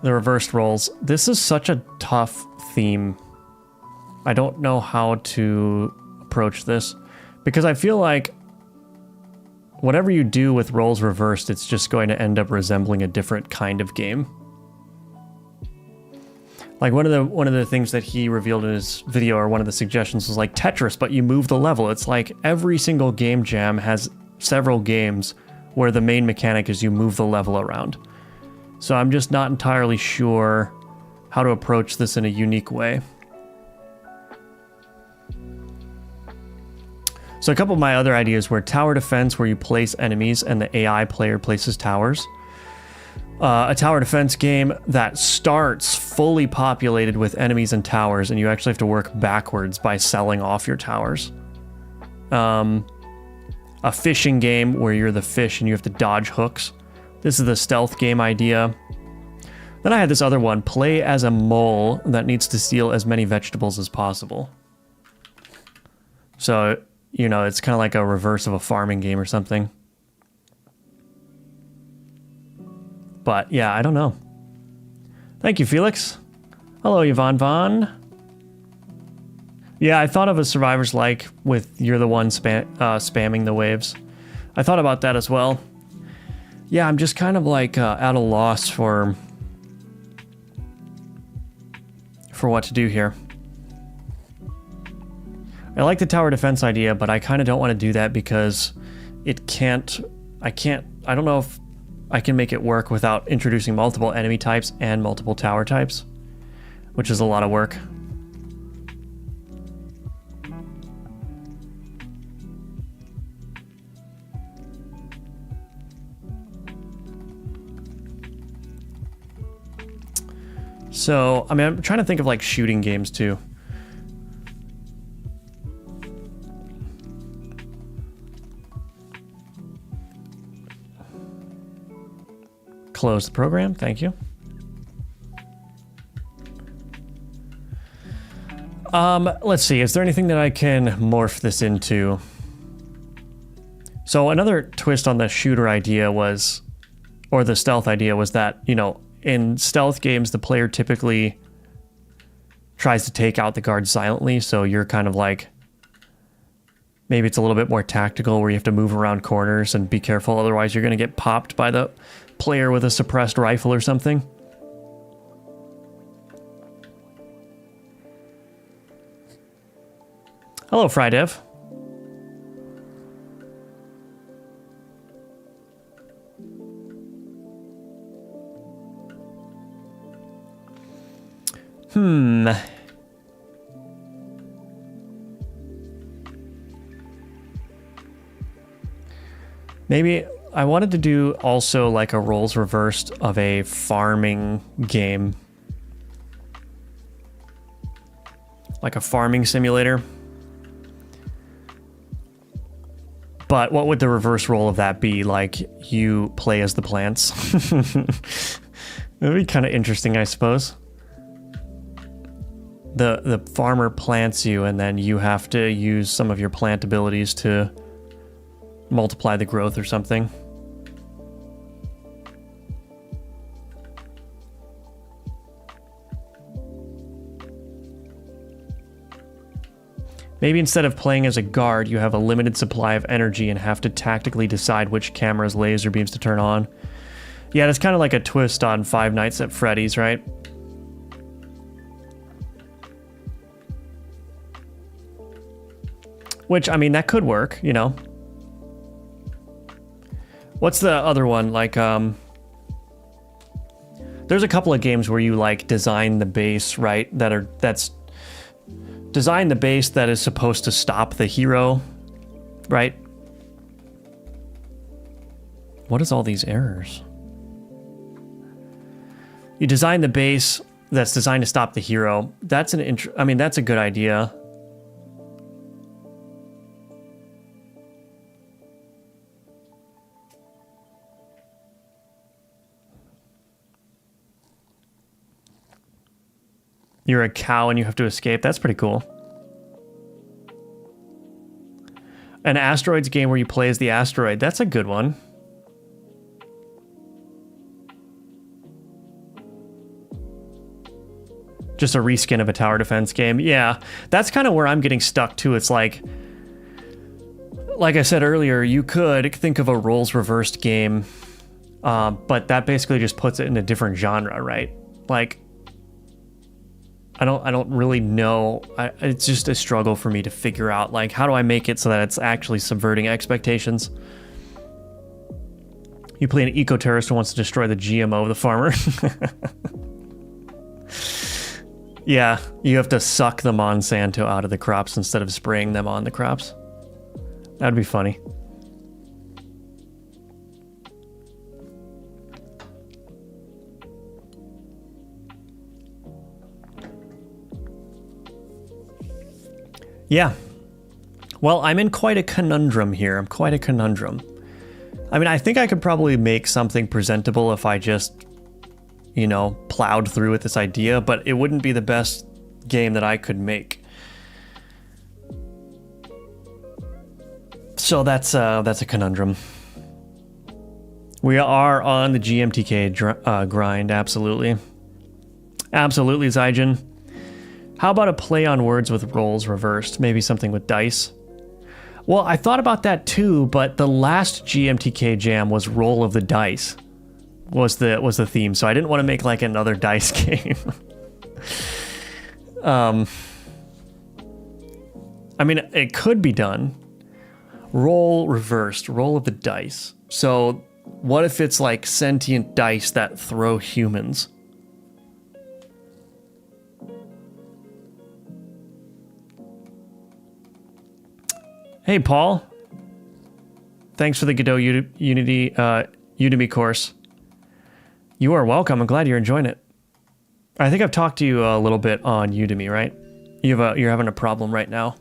The reversed roles. This is such a tough theme. I don't know how to approach this because I feel like whatever you do with roles reversed, it's just going to end up resembling a different kind of game. Like one of the things that he revealed in his video, or one of the suggestions, was like Tetris, but you move the level. It's like every single game jam has several games where the main mechanic is you move the level around. So I'm just not entirely sure how to approach this in a unique way. So a couple of my other ideas were tower defense, where you place enemies and the AI player places towers. A tower defense game that starts fully populated with enemies and towers, and you actually have to work backwards by selling off your towers. A fishing game where you're the fish and you have to dodge hooks. This is the stealth game idea. Then I had this other one, play as a mole that needs to steal as many vegetables as possible. So, you know, it's kind of like a reverse of a farming game or something. But yeah, I don't know. Thank you, Felix. Hello, Yvonne Vaughn. Yeah, I thought of a Survivor's like with you're the one spamming the waves. I thought about that as well. Yeah, I'm just kind of like at a loss for what to do here. I like the tower defense idea, but I kind of don't want to do that because I don't know if I can make it work without introducing multiple enemy types and multiple tower types, which is a lot of work. So, I mean, I'm trying to think of like shooting games too. Close the program, thank you. Let's see, is there anything that I can morph this into? So another twist on the shooter idea was, or the stealth idea was that, you know, in stealth games, the player typically tries to take out the guard silently, so you're kind of like, maybe it's a little bit more tactical where you have to move around corners and be careful, otherwise you're going to get popped by the player with a suppressed rifle or something. Hello, Frydev. Maybe I wanted to do also like a roles reversed of a farming game. Like a farming simulator. But what would the reverse role of that be? Like you play as the plants? That'd be kind of interesting, I suppose. The farmer plants you, and then you have to use some of your plant abilities to multiply the growth or something. Maybe instead of playing as a guard, you have a limited supply of energy and have to tactically decide which camera's laser beams to turn on. Yeah, that's kind of like a twist on Five Nights at Freddy's, right? Which, I mean, that could work, you know. What's the other one? Like, there's a couple of games where you, like, design the base, right? That's design the base that is supposed to stop the hero, right? What is all these errors? You design the base that's designed to stop the hero. That's I mean, that's a good idea. You're a cow and you have to escape. That's pretty cool. An asteroids game where you play as the asteroid. That's a good one. Just a reskin of a tower defense game. Yeah, that's kind of where I'm getting stuck too. It's like I said earlier, you could think of a roles reversed game, but that basically just puts it in a different genre, right? Like, I don't really know. It's just a struggle for me to figure out, like, how do I make it so that it's actually subverting expectations? You play an eco-terrorist who wants to destroy the GMO of the farmer. Yeah, you have to suck the Monsanto out of the crops instead of spraying them on the crops. That'd be funny. Yeah. Well, I'm in quite a conundrum here. I'm quite a conundrum. I mean, I think I could probably make something presentable if I just, you know, plowed through with this idea, but it wouldn't be the best game that I could make. So that's a conundrum. We are on the GMTK grind, absolutely. Absolutely, Zygen. How about a play on words with roles reversed? Maybe something with dice? Well, I thought about that too, but the last GMTK jam was Roll of the Dice was the theme, so I didn't want to make like another dice game. I mean, it could be done. Roll reversed, roll of the dice. So what if it's like sentient dice that throw humans? Hey, Paul. Thanks for the Godot Udemy course. You are welcome. I'm glad you're enjoying it. I think I've talked to you a little bit on Udemy, right? You're having a problem right now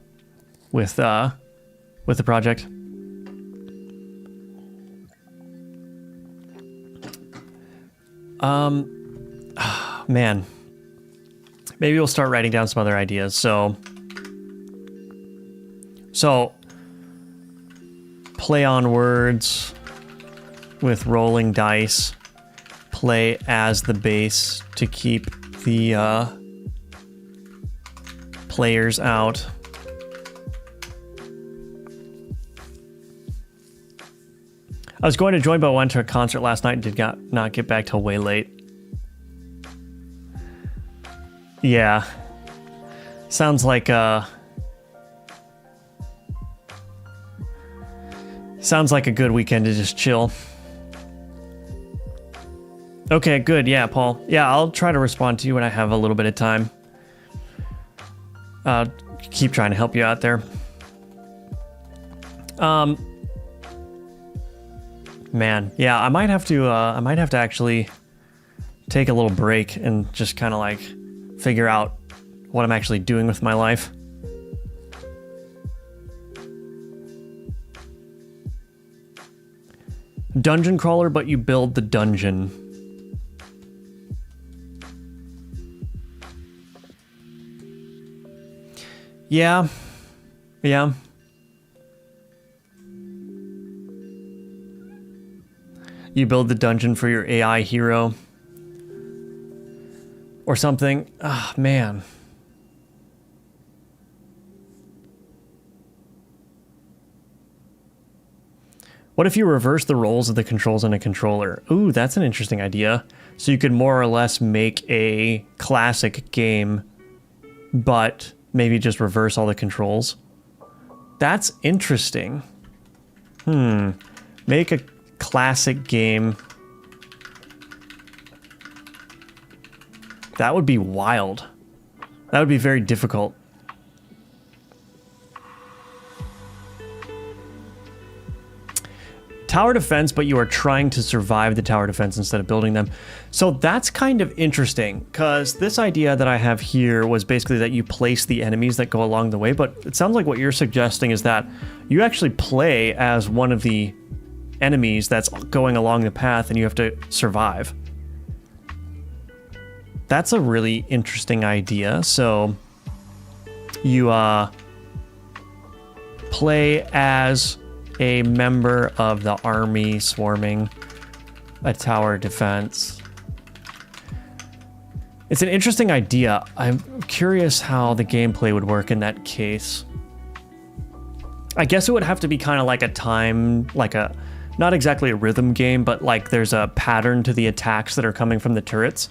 with the project. Man. Maybe we'll start writing down some other ideas. So play on words with rolling dice. Play as the base to keep the players out. I was going to join, but went to a concert last night and did not get back till way late. Yeah. Sounds like a good weekend to just chill. Okay, good. Yeah, Paul. Yeah, I'll try to respond to you when I have a little bit of time. Keep trying to help you out there. Man, yeah, I might have to actually take a little break and just kind of like figure out what I'm actually doing with my life. Dungeon crawler, but you build the dungeon. Yeah. Yeah. You build the dungeon for your AI hero. Or something. Ah, man. What if you reverse the roles of the controls in a controller? Ooh, that's an interesting idea. So you could more or less make a classic game, but maybe just reverse all the controls. That's interesting. Make a classic game. That would be wild. That would be very difficult. Tower defense, but you are trying to survive the tower defense instead of building them. So that's kind of interesting, because this idea that I have here was basically that you place the enemies that go along the way, but it sounds like what you're suggesting is that you actually play as one of the enemies that's going along the path and you have to survive. That's a really interesting idea. So you play as a member of the army swarming a tower defense. It's an interesting idea. I'm curious how the gameplay would work in that case. I guess it would have to be kind of like a time, like a, not exactly a rhythm game, but like there's a pattern to the attacks that are coming from the turrets.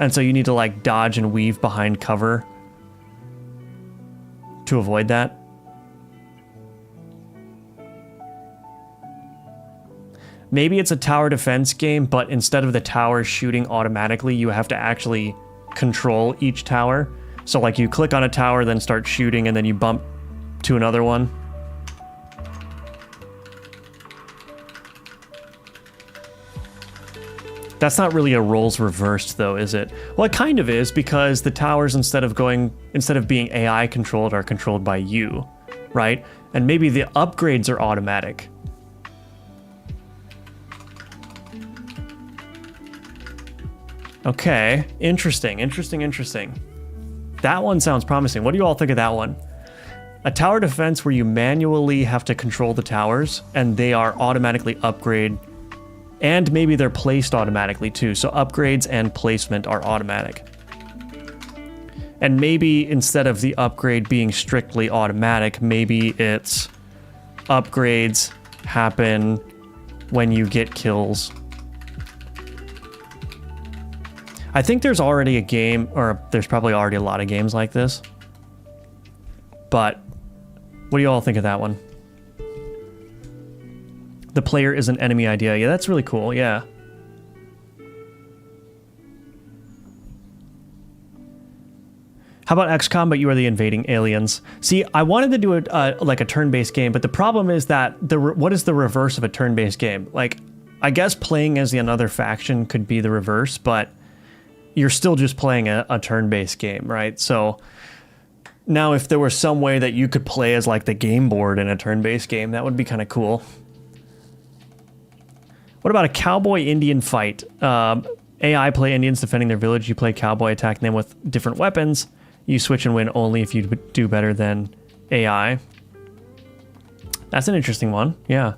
And so you need to like dodge and weave behind cover to avoid that. Maybe it's a tower defense game, but instead of the tower shooting automatically, you have to actually control each tower. So like you click on a tower, then start shooting, and then you bump to another one. That's not really a roles reversed though, is it? Well, it kind of is, because the towers, instead of being AI controlled, are controlled by you, right? And maybe the upgrades are automatic. Okay, interesting. That one sounds promising. What do you all think of that one? A tower defense where you manually have to control the towers, and they are automatically upgraded. And maybe they're placed automatically too. So upgrades and placement are automatic. And maybe instead of the upgrade being strictly automatic, maybe it's upgrades happen when you get kills. I think there's already a game, or there's probably already a lot of games like this. But what do you all think of that one? The player is an enemy idea. Yeah, that's really cool. Yeah. How about XCOM, but you are the invading aliens? See, I wanted to do like a turn-based game, but the problem is that what is the reverse of a turn-based game? Like, I guess playing as another faction could be the reverse, but you're still just playing a turn-based game, right? So now if there was some way that you could play as like the game board in a turn-based game, that would be kind of cool. What about a cowboy Indian fight? AI play Indians defending their village. You play cowboy attacking them with different weapons. You switch and win only if you do better than AI. That's an interesting one. Yeah.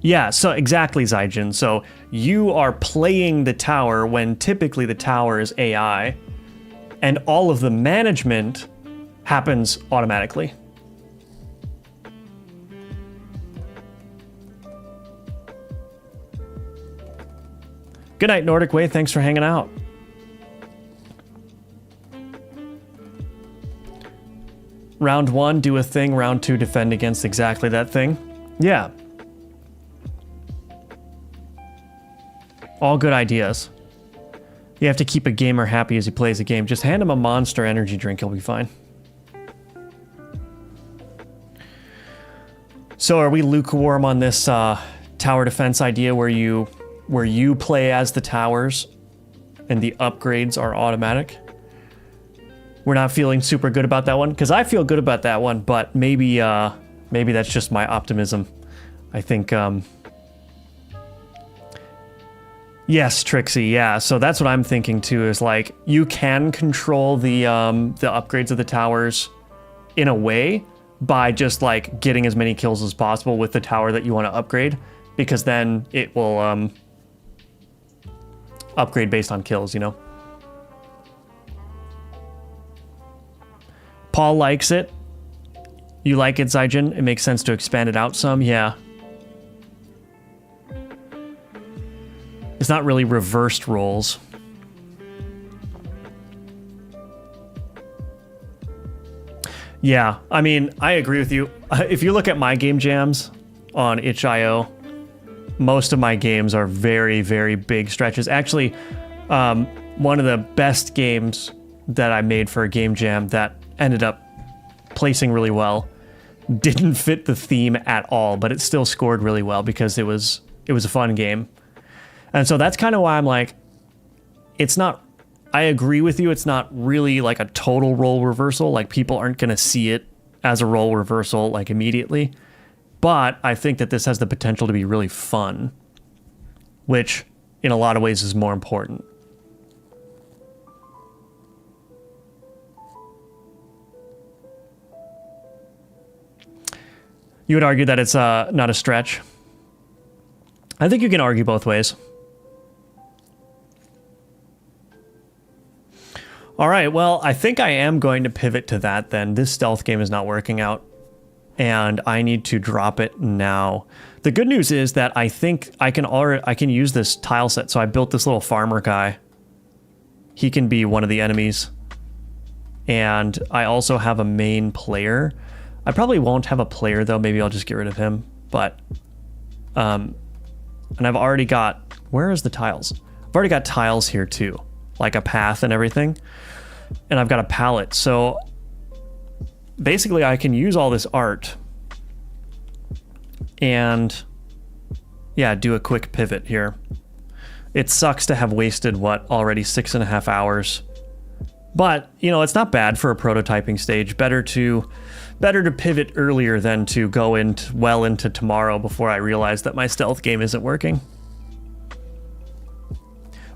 Yeah, so exactly, Zaijin. So you are playing the tower when typically the tower is AI, and all of the management happens automatically. Good night, Nordic Way. Thanks for hanging out. Round 1, do a thing. Round 2, defend against exactly that thing. Yeah. All good ideas. You have to keep a gamer happy as he plays a game. Just hand him a Monster energy drink, he'll be fine. So are we lukewarm on this tower defense idea where you play as the towers and the upgrades are automatic? We're not feeling super good about that one, because I feel good about that one, but maybe that's just my optimism. I think yes, Trixie, yeah. So that's what I'm thinking too, is like you can control the upgrades of the towers in a way by just like getting as many kills as possible with the tower that you want to upgrade, because then it will upgrade based on kills, you know? Paul likes it. You like it, Zaijin? It makes sense to expand it out some, yeah. It's not really reversed roles. Yeah, I mean, I agree with you. If you look at my game jams on itch.io, most of my games are very, very big stretches. Actually, one of the best games that I made for a game jam that ended up placing really well didn't fit the theme at all, but it still scored really well because it was a fun game. And so that's kind of why I'm like, it's not, I agree with you, it's not really like a total role reversal. Like people aren't going to see it as a role reversal like immediately. But I think that this has the potential to be really fun, which in a lot of ways is more important. You would argue that it's not a stretch. I think you can argue both ways. All right, well, I think I am going to pivot to that then. This stealth game is not working out, and I need to drop it now. The good news is that I think I can use this tile set. So I built this little farmer guy. He can be one of the enemies. And I also have a main player. I probably won't have a player though. Maybe I'll just get rid of him. But, and I've already got, where is the tiles? I've already got tiles here too, like a path and everything. And I've got a palette. So basically I can use all this art and yeah, do a quick pivot here. It sucks to have wasted what, already 6.5 hours. But, you know, it's not bad for a prototyping stage. Better to pivot earlier than to go well into tomorrow before I realize that my stealth game isn't working.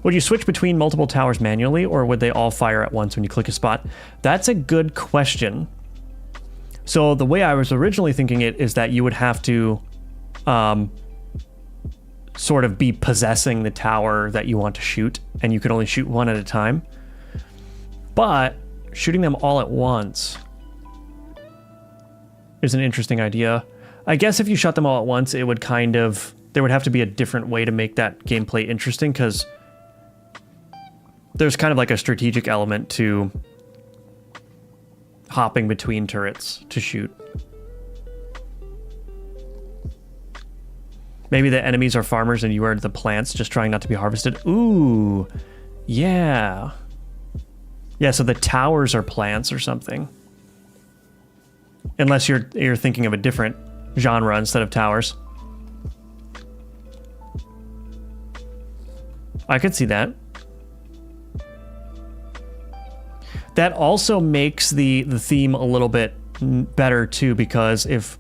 Would you switch between multiple towers manually, or would they all fire at once when you click a spot? That's a good question. So the way I was originally thinking it is that you would have to sort of be possessing the tower that you want to shoot, and you could only shoot one at a time. But shooting them all at once is an interesting idea. I guess if you shot them all at once, it would there would have to be a different way to make that gameplay interesting, because there's kind of like a strategic element to hopping between turrets to shoot. Maybe the enemies are farmers and you are the plants just trying not to be harvested. Ooh, yeah. Yeah, so the towers are plants or something. Unless you're thinking of a different genre instead of towers. I could see that. That also makes the theme a little bit better too, because if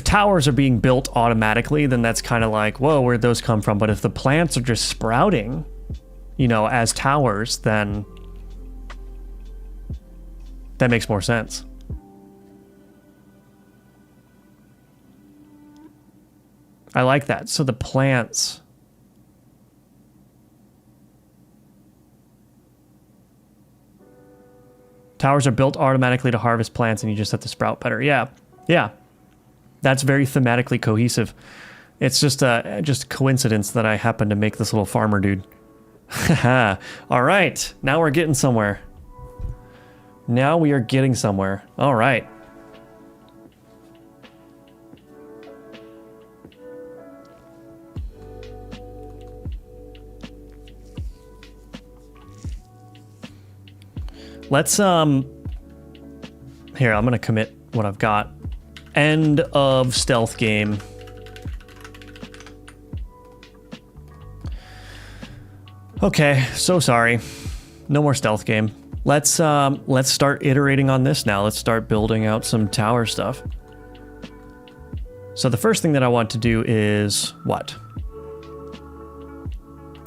towers are being built automatically, then that's kind of like, whoa, where'd those come from? But if the plants are just sprouting, you know, as towers, then that makes more sense. I like that. So the plants. Towers are built automatically to harvest plants and you just have to sprout better. Yeah. Yeah. That's very thematically cohesive. It's just a coincidence that I happen to make this little farmer dude. All right. Now we're getting somewhere. Now we are getting somewhere. All right. Let's, here, I'm going to commit what I've got. End of stealth game. Okay, so sorry. No more stealth game. Let's start iterating on this now. Let's start building out some tower stuff. So the first thing that I want to do is what?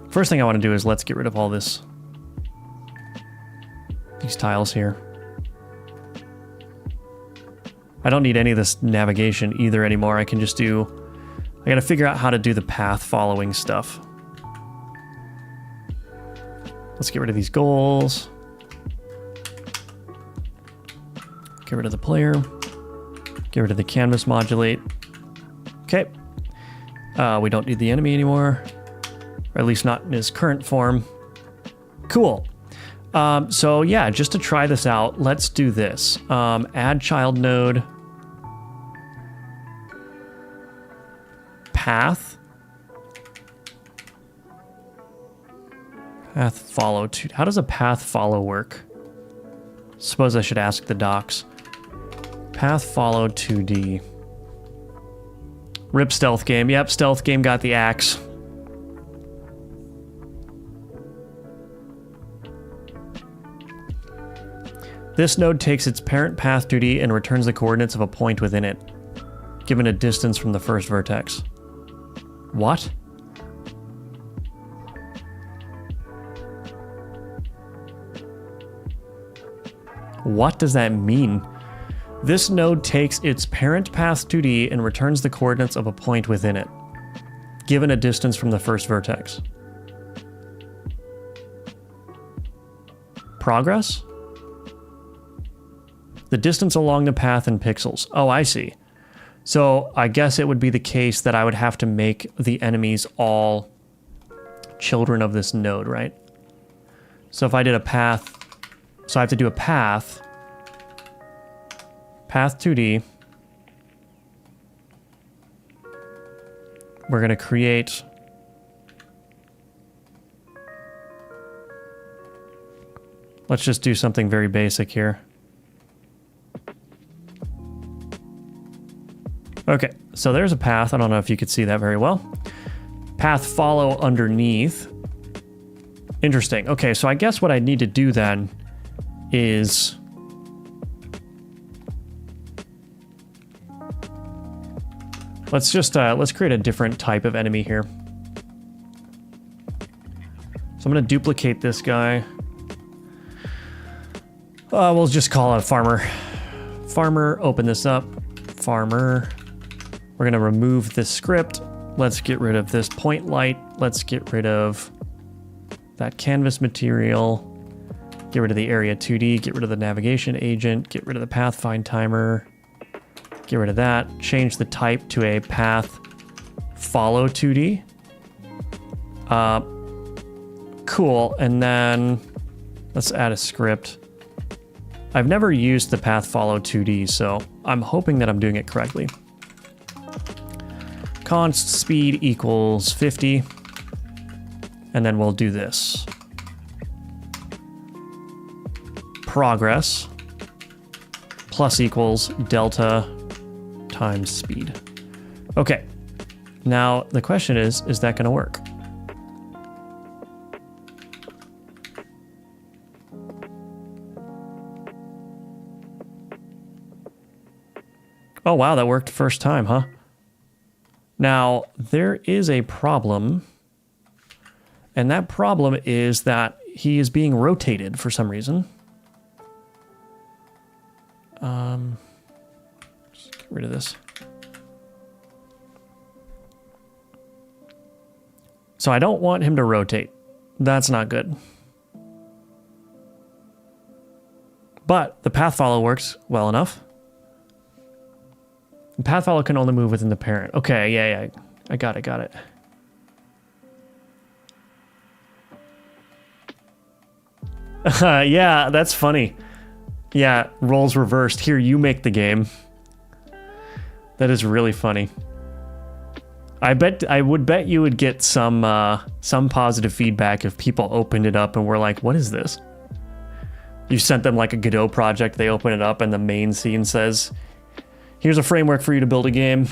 First thing I want to do is let's get rid of all these tiles here. I don't need any of this navigation either anymore. I can just I gotta figure out how to do the path following stuff. Let's get rid of these goals. Get rid of the player. Get rid of the canvas modulate. Okay. We don't need the enemy anymore. Or at least not in his current form. Cool. So yeah, just to try this out, let's do this. Add child node. Path. Path follow to, how does a path follow work? Suppose I should ask the docs. Path follow 2D. Rip stealth game. Yep, stealth game got the axe. This node takes its parent path 2D and returns the coordinates of a point within it, given a distance from the first vertex. What? What does that mean? This node takes its parent path 2D and returns the coordinates of a point within it, given a distance from the first vertex. progress? The distance along the path in pixels. Oh, I see. So I guess it would be the case that I would have to make the enemies all children of this node, right? So if I did a path, so I have to do a path 2D. We're going to create let's just do something very basic here. Okay, so there's a path. I don't know if you could see that very well. Path follow underneath. Interesting. Okay, so I guess what I need to do then is let's create a different type of enemy here. So I'm going to duplicate this guy. We'll just call it farmer. Farmer, open this up. Farmer. We're going to remove this script. Let's get rid of this point light. Let's get rid of that canvas material. Get rid of the area 2D. Get rid of the navigation agent. Get rid of the path find timer. Get rid of that. Change the type to a path follow 2D. Cool. And then let's add a script. I've never used the path follow 2D, so I'm hoping that I'm doing it correctly. Const speed equals 50. And then we'll do this. Progress plus equals delta times speed. Okay. Now the question is that going to work? Oh, wow, that worked first time, huh? Now, there is a problem, and that problem is that he is being rotated for some reason. Just get rid of this. So I don't want him to rotate. That's not good. But the path follow works well enough. The path follow can only move within the parent. Okay, yeah. I got it. Yeah, that's funny. Yeah, roles reversed. Here, you make the game. That is really funny. I would bet you would get some positive feedback if people opened it up and were like, what is this? You sent them like a Godot project, they open it up and the main scene says, here's a framework for you to build a game.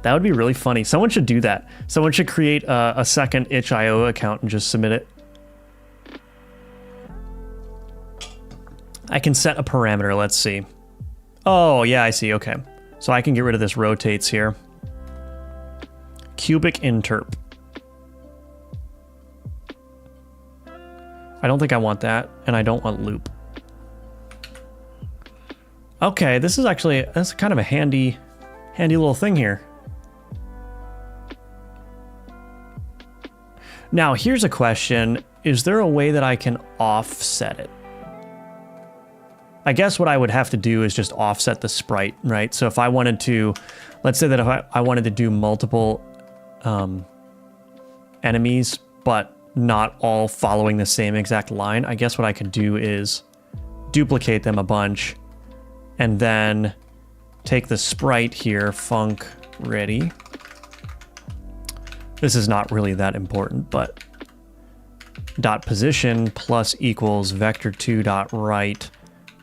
That would be really funny. Someone should do that. Someone should create a second itch.io account and just submit it. I can set a parameter, let's see. Oh, yeah, I see, okay. So I can get rid of this rotates here. Cubic interp. I don't think I want that, and I don't want loop. Okay, this is actually, that's kind of a handy little thing here. Now, here's a question. Is there a way that I can offset it? I guess what I would have to do is just offset the sprite, right? So if I wanted to, let's say that if I wanted to do multiple enemies, but not all following the same exact line, I guess what I could do is duplicate them a bunch and then take the sprite here, func ready. This is not really that important, but dot position plus equals vector2 dot right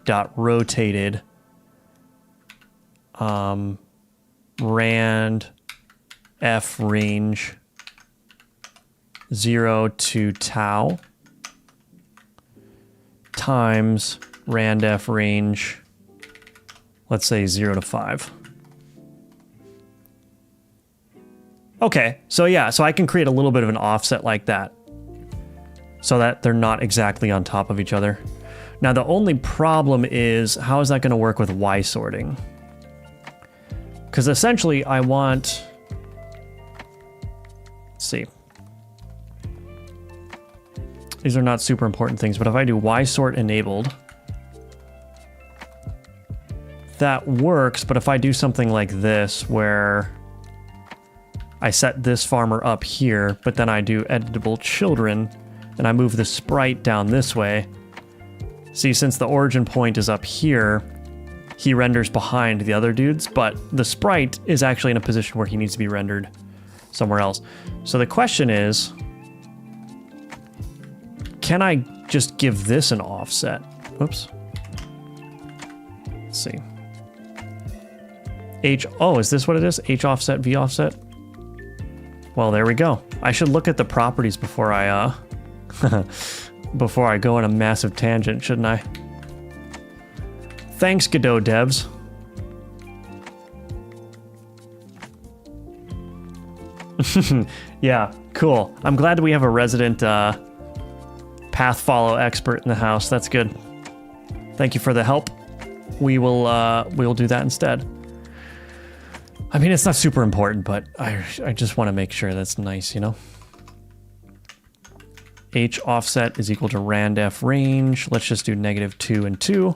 dot rotated rand f range 0 to tau times rand f range, let's say 0 to 5. Okay, so yeah, so I can create a little bit of an offset like that so that they're not exactly on top of each other. Now, the only problem is, how is that going to work with Y sorting? Because essentially I want, let's see. These are not super important things, but if I do Y sort enabled, that works. But if I do something like this, where I set this farmer up here, but then I do editable children, and I move the sprite down this way. See, since the origin point is up here, he renders behind the other dudes, but the sprite is actually in a position where he needs to be rendered somewhere else. So the question is, can I just give this an offset? Oops. Let's see. H, oh, is this what it is? H offset, V offset? Well, there we go. I should look at the properties before I, before I go on a massive tangent, shouldn't I? Thanks, Godot devs. Yeah, cool. I'm glad we have a resident path follow expert in the house. That's good. Thank you for the help. We'll do that instead. I mean, it's not super important, but I just want to make sure that's nice, you know? H offset is equal to randef range. Let's just do -2 and 2.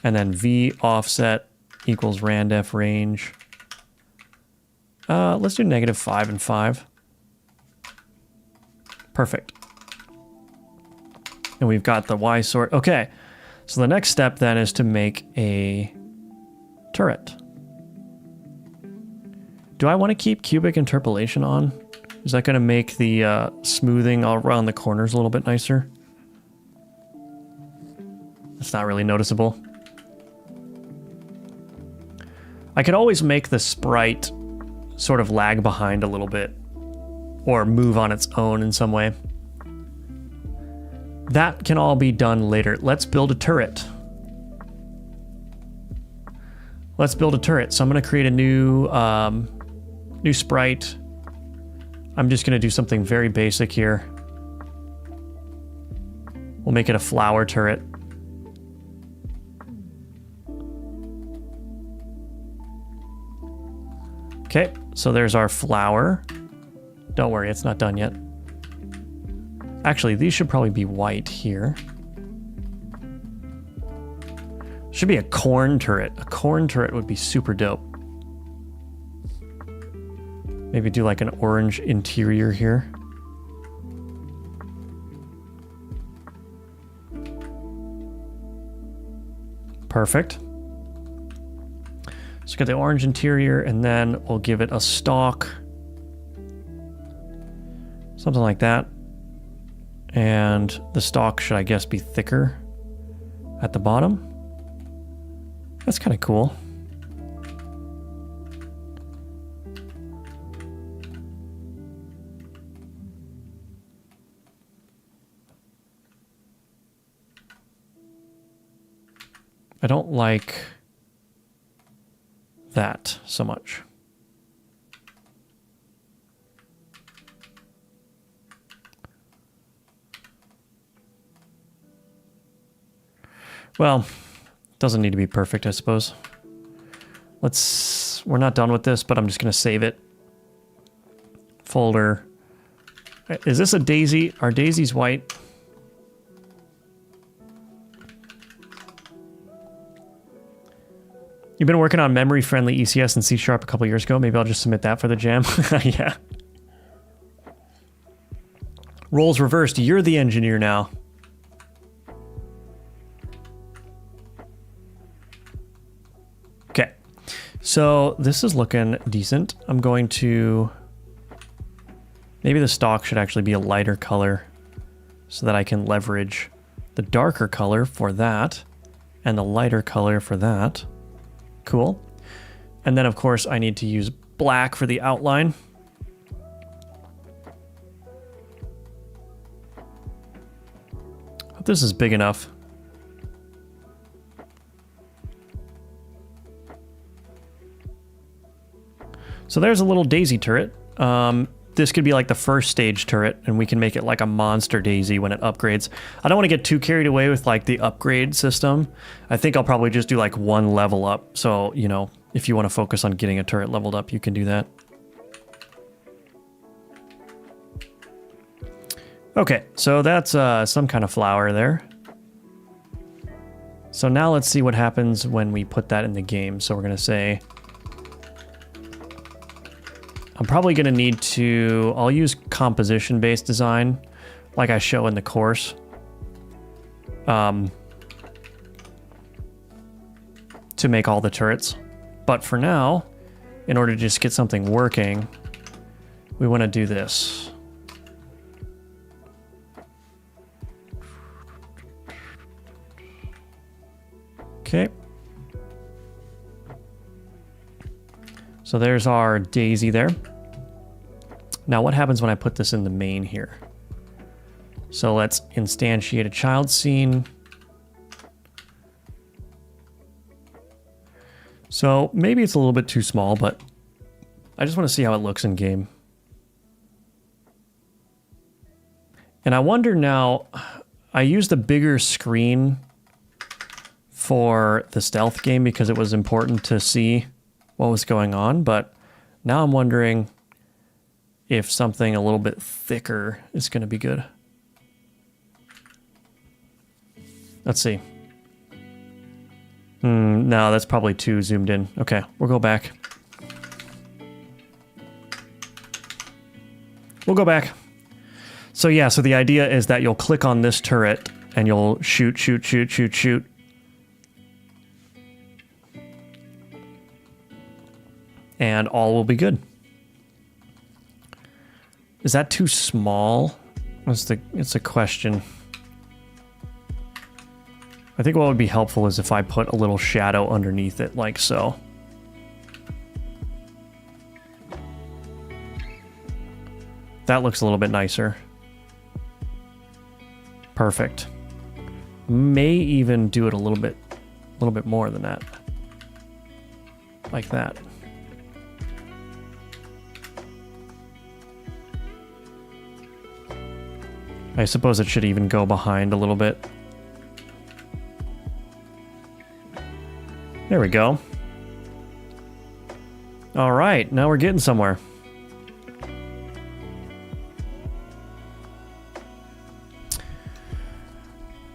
And then V offset equals randef range. Let's do -5 and 5. Perfect. And we've got the Y sort. Okay. So the next step then is to make a turret. Do I want to keep cubic interpolation on? Is that going to make the smoothing all around the corners a little bit nicer? It's not really noticeable. I could always make the sprite sort of lag behind a little bit, or move on its own in some way. That can all be done later. Let's build a turret. Let's build a turret. So I'm going to create a new sprite. I'm just going to do something very basic here. We'll make it a flower turret. Okay, so there's our flower. Don't worry, it's not done yet. Actually, these should probably be white here. Should be a corn turret. A corn turret would be super dope. Maybe do like an orange interior here. Perfect. So get the orange interior, and then we'll give it a stalk. Something like that. And the stalk should, I guess, be thicker at the bottom. That's kind of cool. I don't like that so much. Well, doesn't need to be perfect, I suppose. We're not done with this, but I'm just going to save it. Folder. Is this a daisy? Are daisies white? You've been working on memory-friendly ECS and C# a couple years ago. Maybe I'll just submit that for the jam. Yeah. Roles reversed. You're the engineer now. Okay. So this is looking decent. I'm going to... Maybe the stock should actually be a lighter color so that I can leverage the darker color for that and the lighter color for that. Cool. And then, of course, I need to use black for the outline. Hope this is big enough. So there's a little daisy turret. This could be like the first stage turret, and we can make it like a monster daisy when it upgrades. I don't want to get too carried away with like the upgrade system. I think I'll probably just do like one level up. So, you know, if you want to focus on getting a turret leveled up, you can do that. Okay, so that's some kind of flower there. So now let's see what happens when we put that in the game. So we're going to say, I'm probably going to need to, I'll use composition-based design like I show in the course. To make all the turrets. But for now, in order to just get something working, we want to do this. Okay. So there's our daisy there. Now what happens when I put this in the main here? So let's instantiate a child scene. So maybe it's a little bit too small, but I just want to see how it looks in game. And I wonder now, I used a bigger screen for the stealth game because it was important to see what was going on, but now I'm wondering if something a little bit thicker is going to be good. Let's see. No, that's probably too zoomed in. Okay, we'll go back. We'll go back. So yeah, so the idea is that you'll click on this turret and you'll shoot, shoot, shoot, shoot, shoot. And all will be good. Is that too small? It's a question. I think what would be helpful is if I put a little shadow underneath it, like so. That looks a little bit nicer. Perfect. May even do it a little bit more than that. Like that. I suppose it should even go behind a little bit. There we go. All right, now we're getting somewhere.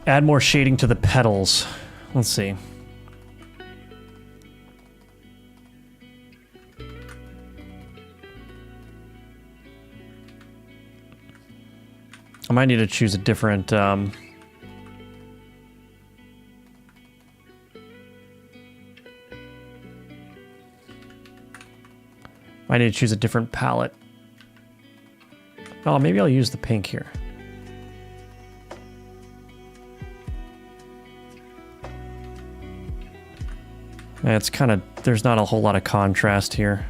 Add more shading to the petals. Let's see. I might need to choose a different... I need to choose a different palette. Oh, maybe I'll use the pink here. It's kind of, there's not a whole lot of contrast here.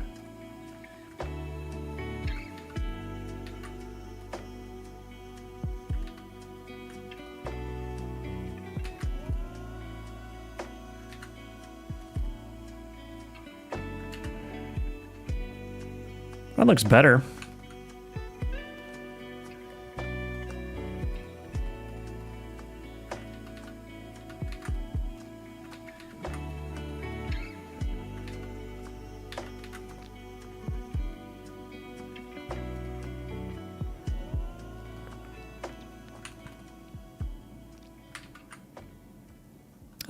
That looks better.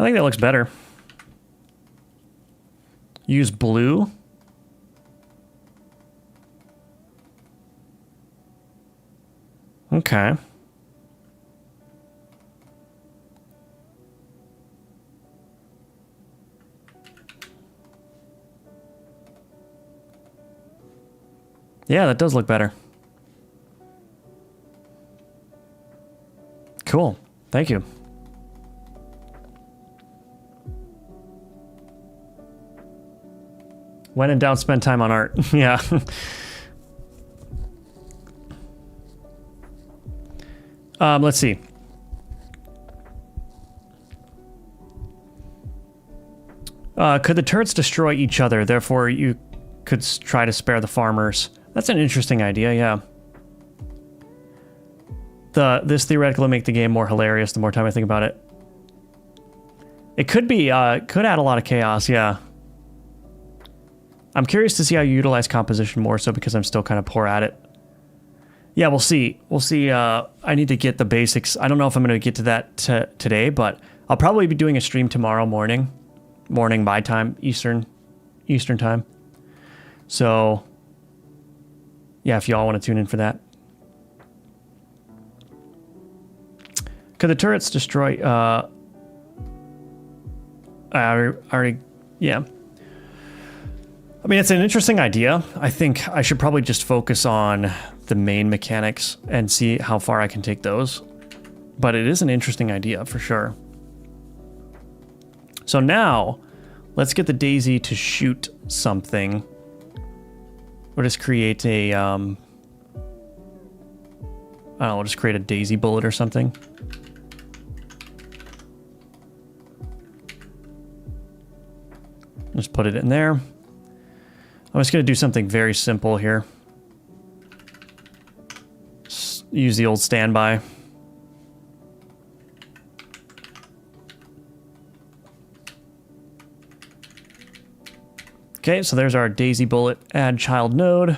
I think that looks better. Use blue. Okay. Yeah, that does look better. Cool. Thank you. When in doubt, spend time on art. Yeah. Let's see. Could the turrets destroy each other? Therefore, you could try to spare the farmers. That's an interesting idea, yeah. This theoretically will make the game more hilarious the more time I think about it. It could be, could add a lot of chaos, yeah. I'm curious to see how you utilize composition more so because I'm still kind of poor at it. Yeah, we'll see. We'll see. I need to get the basics. I don't know if I'm going to get to that today, but I'll probably be doing a stream tomorrow morning my time, Eastern time. So, yeah, if y'all want to tune in for that. Could the turrets destroy... I already... Yeah. I mean, it's an interesting idea. I think I should probably just focus on the main mechanics and see how far I can take those. But it is an interesting idea, for sure. So now, let's get the Daisy to shoot something. We'll just create a... I don't know, we'll just create a Daisy bullet or something. Just put it in there. I'm just going to do something very simple here. Just use the old standby. Okay, so there's our Daisy bullet. Add child node.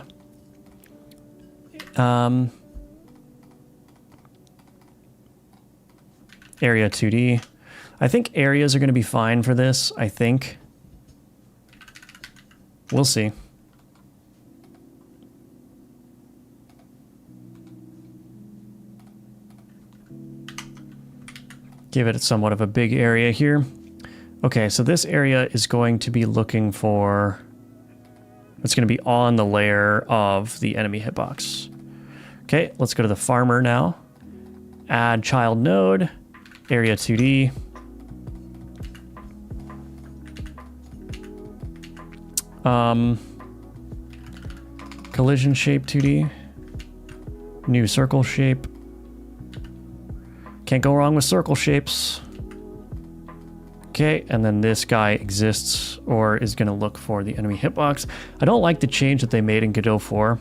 Area 2D. I think areas are going to be fine for this, I think. We'll see. Give it somewhat of a big area here. Okay, so this area is going to be looking for... It's going to be on the layer of the enemy hitbox. Okay, let's go to the farmer now. Add child node. Area 2D. Collision shape 2D. New circle shape. Can't go wrong with circle shapes. Okay, and then this guy exists or is going to look for the enemy hitbox. I don't like the change that they made in Godot 4,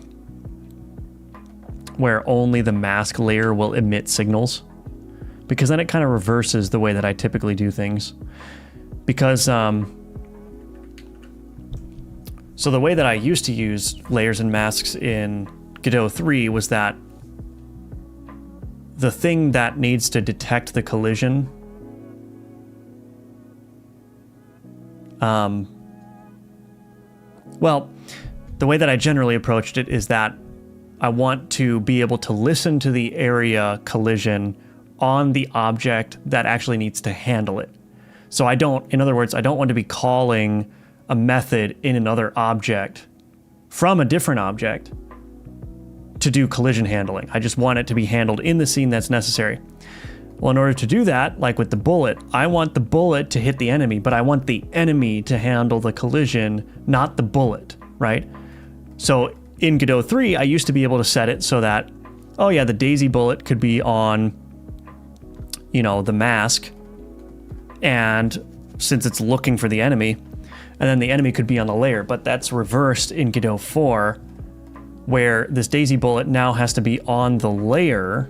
where only the mask layer will emit signals, because then it kind of reverses the way that I typically do things. Because, so the way that I used to use layers and masks in Godot 3 was that the thing that needs to detect the collision well, the way that I generally approached it is that I want to be able to listen to the area collision on the object that actually needs to handle it. So I don't, in other words, I don't want to be calling a method in another object from a different object to do collision handling. I just want it to be handled in the scene that's necessary. Well, in order to do that, like with the bullet, I want the bullet to hit the enemy, but I want the enemy to handle the collision, not the bullet, right? So in Godot 3, I used to be able to set it so that, oh yeah, the Daisy bullet could be on, you know, the mask, and since it's looking for the enemy, and then the enemy could be on the layer, but that's reversed in Godot 4, where this Daisy bullet now has to be on the layer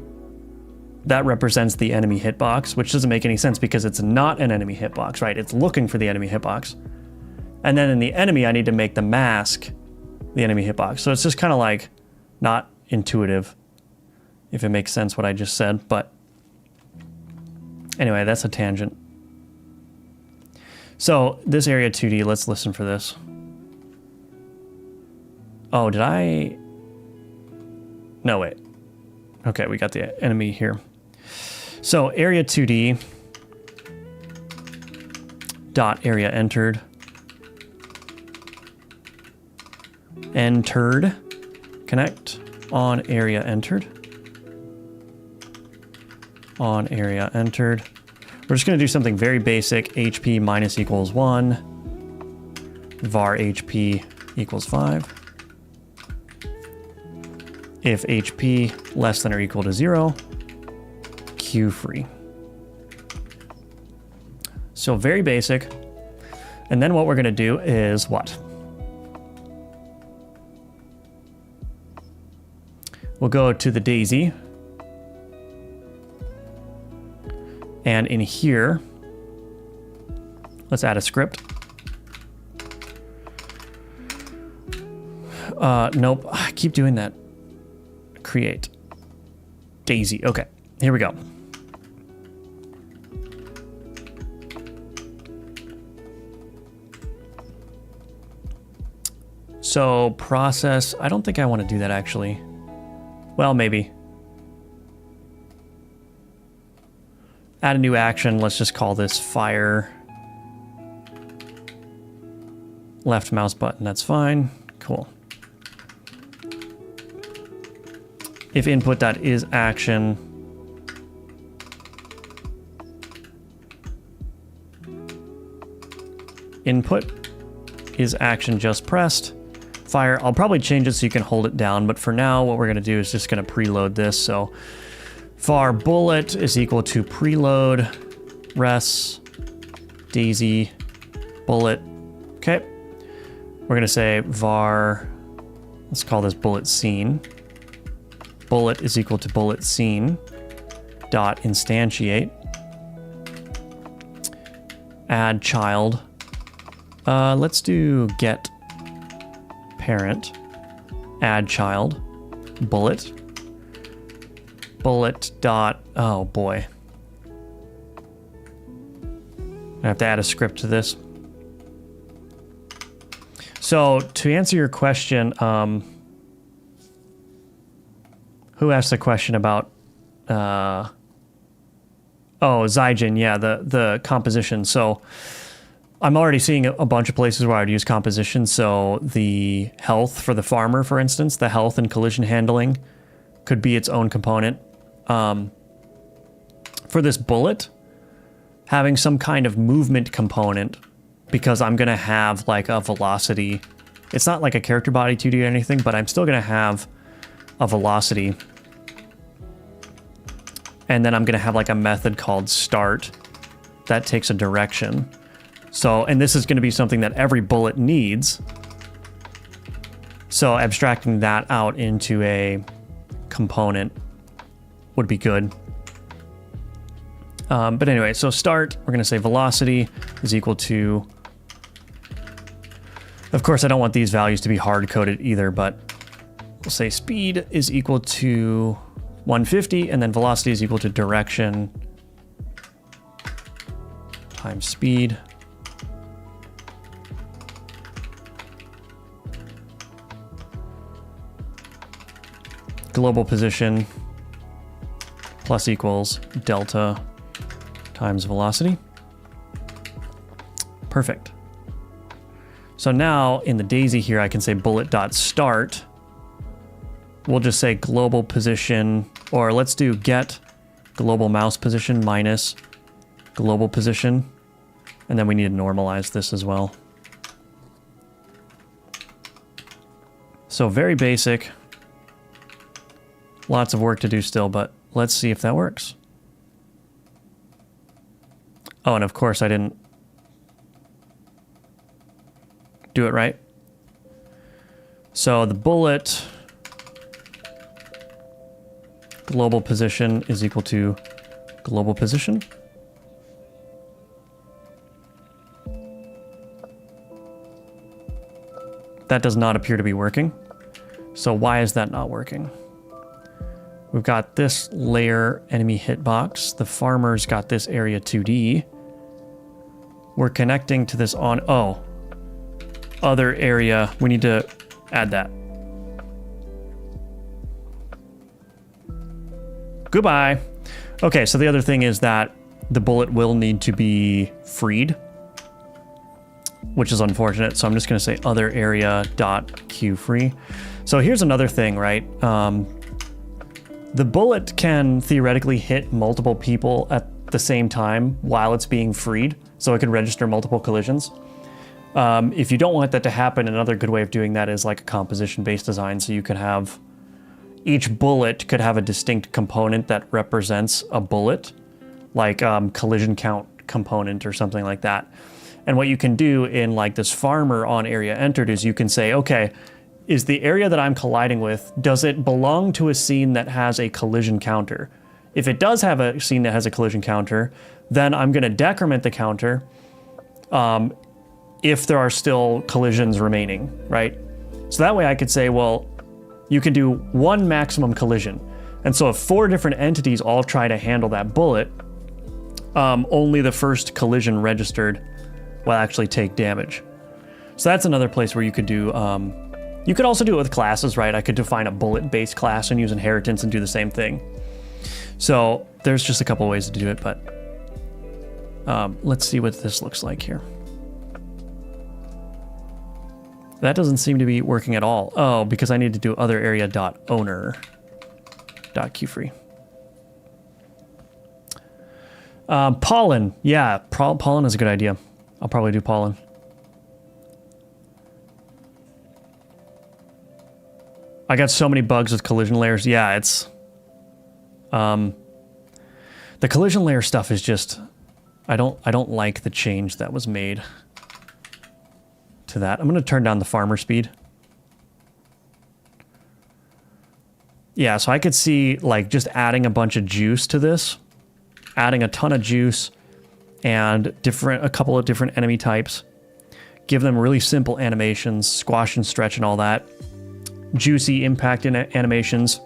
that represents the enemy hitbox, which doesn't make any sense because it's not an enemy hitbox, right? It's looking for the enemy hitbox. And then in the enemy, I need to make the mask the enemy hitbox. So it's just kind of like not intuitive, if it makes sense what I just said. But anyway, that's a tangent. So this area 2D, let's listen for this. Oh, did I? No, wait. Okay, we got the enemy here. So area 2D dot area entered connect on area entered on area entered. We're just going to do something very basic. HP minus equals 1 var HP equals 5. If HP less than or equal to 0, queue free. So very basic. And then what we're going to do is what? We'll go to the Daisy. And in here, let's add a script. Nope, I keep doing that. Create. Daisy. Okay, here we go. So process, I don't think I want to do that actually. Well, maybe. Add a new action. Let's just call this fire. Left mouse button, that's fine. Cool. If input.is action. Input is action just pressed. Fire, I'll probably change it so you can hold it down, but for now what we're going to do is just going to preload this. So var bullet is equal to preload res daisy bullet. Okay. We're going to say var, let's call this bullet scene. Bullet is equal to bullet scene dot instantiate. Add child. Let's do get parent, add child, bullet dot, oh boy. I have to add a script to this. So to answer your question, who asked the question about, oh, Zygen, yeah, the composition. So I'm already seeing a bunch of places where I would use composition. So the health for the farmer, for instance, the health and collision handling could be its own component. For this bullet, having some kind of movement component, because I'm going to have like a velocity. It's not like a character body 2D or anything, but I'm still going to have a velocity. And then I'm going to have like a method called start that takes a direction. So, and this is going to be something that every bullet needs. So abstracting that out into a component would be good. But anyway, so start, we're going to say velocity is equal to, of course, I don't want these values to be hard-coded either, but we'll say speed is equal to 150, and then velocity is equal to direction times speed. Global position plus equals delta times velocity. Perfect. So now in the daisy here, I can say bullet.start. We'll just say global position, or let's do get global mouse position minus global position. And then we need to normalize this as well. So very basic. Lots of work to do still, but let's see if that works. Oh, and of course I didn't do it right. So the bullet global position is equal to global position. That does not appear to be working. So why is that not working? We've got this layer enemy hitbox. The farmer's got this area 2D. We're connecting to this on, oh, other area. We need to add that. Goodbye. Okay, so the other thing is that the bullet will need to be freed, which is unfortunate. So I'm just going to say other area dot queue free. So here's another thing, right? The bullet can theoretically hit multiple people at the same time while it's being freed, so it can register multiple collisions. If you don't want that to happen, another good way of doing that is like a composition-based design, so you could have each bullet could have a distinct component that represents a bullet, like collision count component or something like that. And what you can do in like this farmer on area entered is you can say, okay, is the area that I'm colliding with, does it belong to a scene that has a collision counter? If it does have a scene that has a collision counter, then I'm going to decrement the counter if there are still collisions remaining, right? So that way I could say, well, you can do one maximum collision. And so if 4 different entities all try to handle that bullet, only the first collision registered will actually take damage. So that's another place where you could do, you could also do it with classes, right? I could define a bullet-based class and use inheritance and do the same thing. So there's just a couple ways to do it, but let's see what this looks like here. That doesn't seem to be working at all. Oh, because I need to do other area.owner.queuefree. Pollen. Yeah, pollen is a good idea. I'll probably do pollen. I got so many bugs with collision layers. Yeah, it's... the collision layer stuff is just... I don't like the change that was made to that. I'm going to turn down the farmer speed. Yeah, so I could see like just adding a bunch of juice to this, adding a ton of juice and a couple of different enemy types, give them really simple animations, squash and stretch and all that, juicy impact in animations.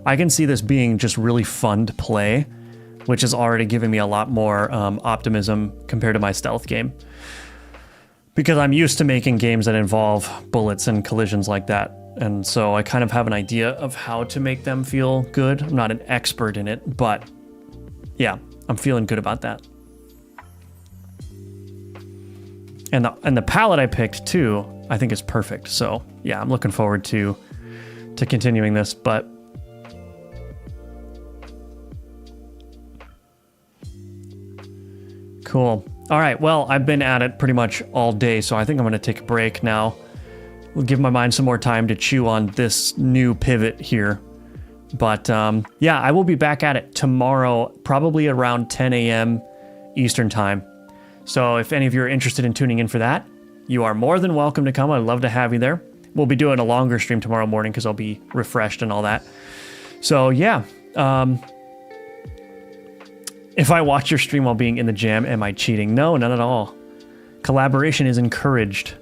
I can see this being just really fun to play, which is already giving me a lot more optimism compared to my stealth game. Because I'm used to making games that involve bullets and collisions like that. And so I kind of have an idea of how to make them feel good. I'm not an expert in it, but yeah, I'm feeling good about that. And the palette I picked too, I think is perfect. So yeah, I'm looking forward to continuing this, but cool. All right, well, I've been at it pretty much all day, so I think I'm going to take a break now. We'll give my mind some more time to chew on this new pivot here. But yeah, I will be back at it tomorrow, probably around 10 a.m. Eastern time. So if any of you are interested in tuning in for that, you are more than welcome to come. I'd love to have you there. We'll be doing a longer stream tomorrow morning because I'll be refreshed and all that. So yeah, if I watch your stream while being in the jam, am I cheating? No, not at all. Collaboration is encouraged.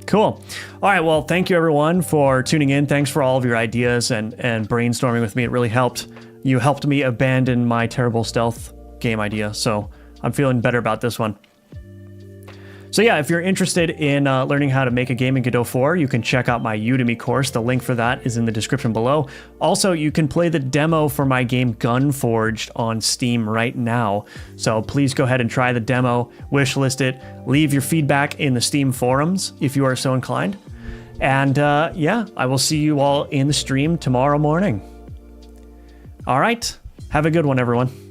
Cool. All right, well, thank you everyone for tuning in. Thanks for all of your ideas and brainstorming with me. It really helped. You helped me abandon my terrible stealth game idea, so I'm feeling better about this one. So yeah, if you're interested in learning how to make a game in Godot 4, you can check out my Udemy course. The link for that is in the description below. Also, you can play the demo for my game Gunforged on Steam right now. So please go ahead and try the demo, wishlist it, leave your feedback in the Steam forums if you are so inclined. And yeah, I will see you all in the stream tomorrow morning. All right, have a good one, everyone.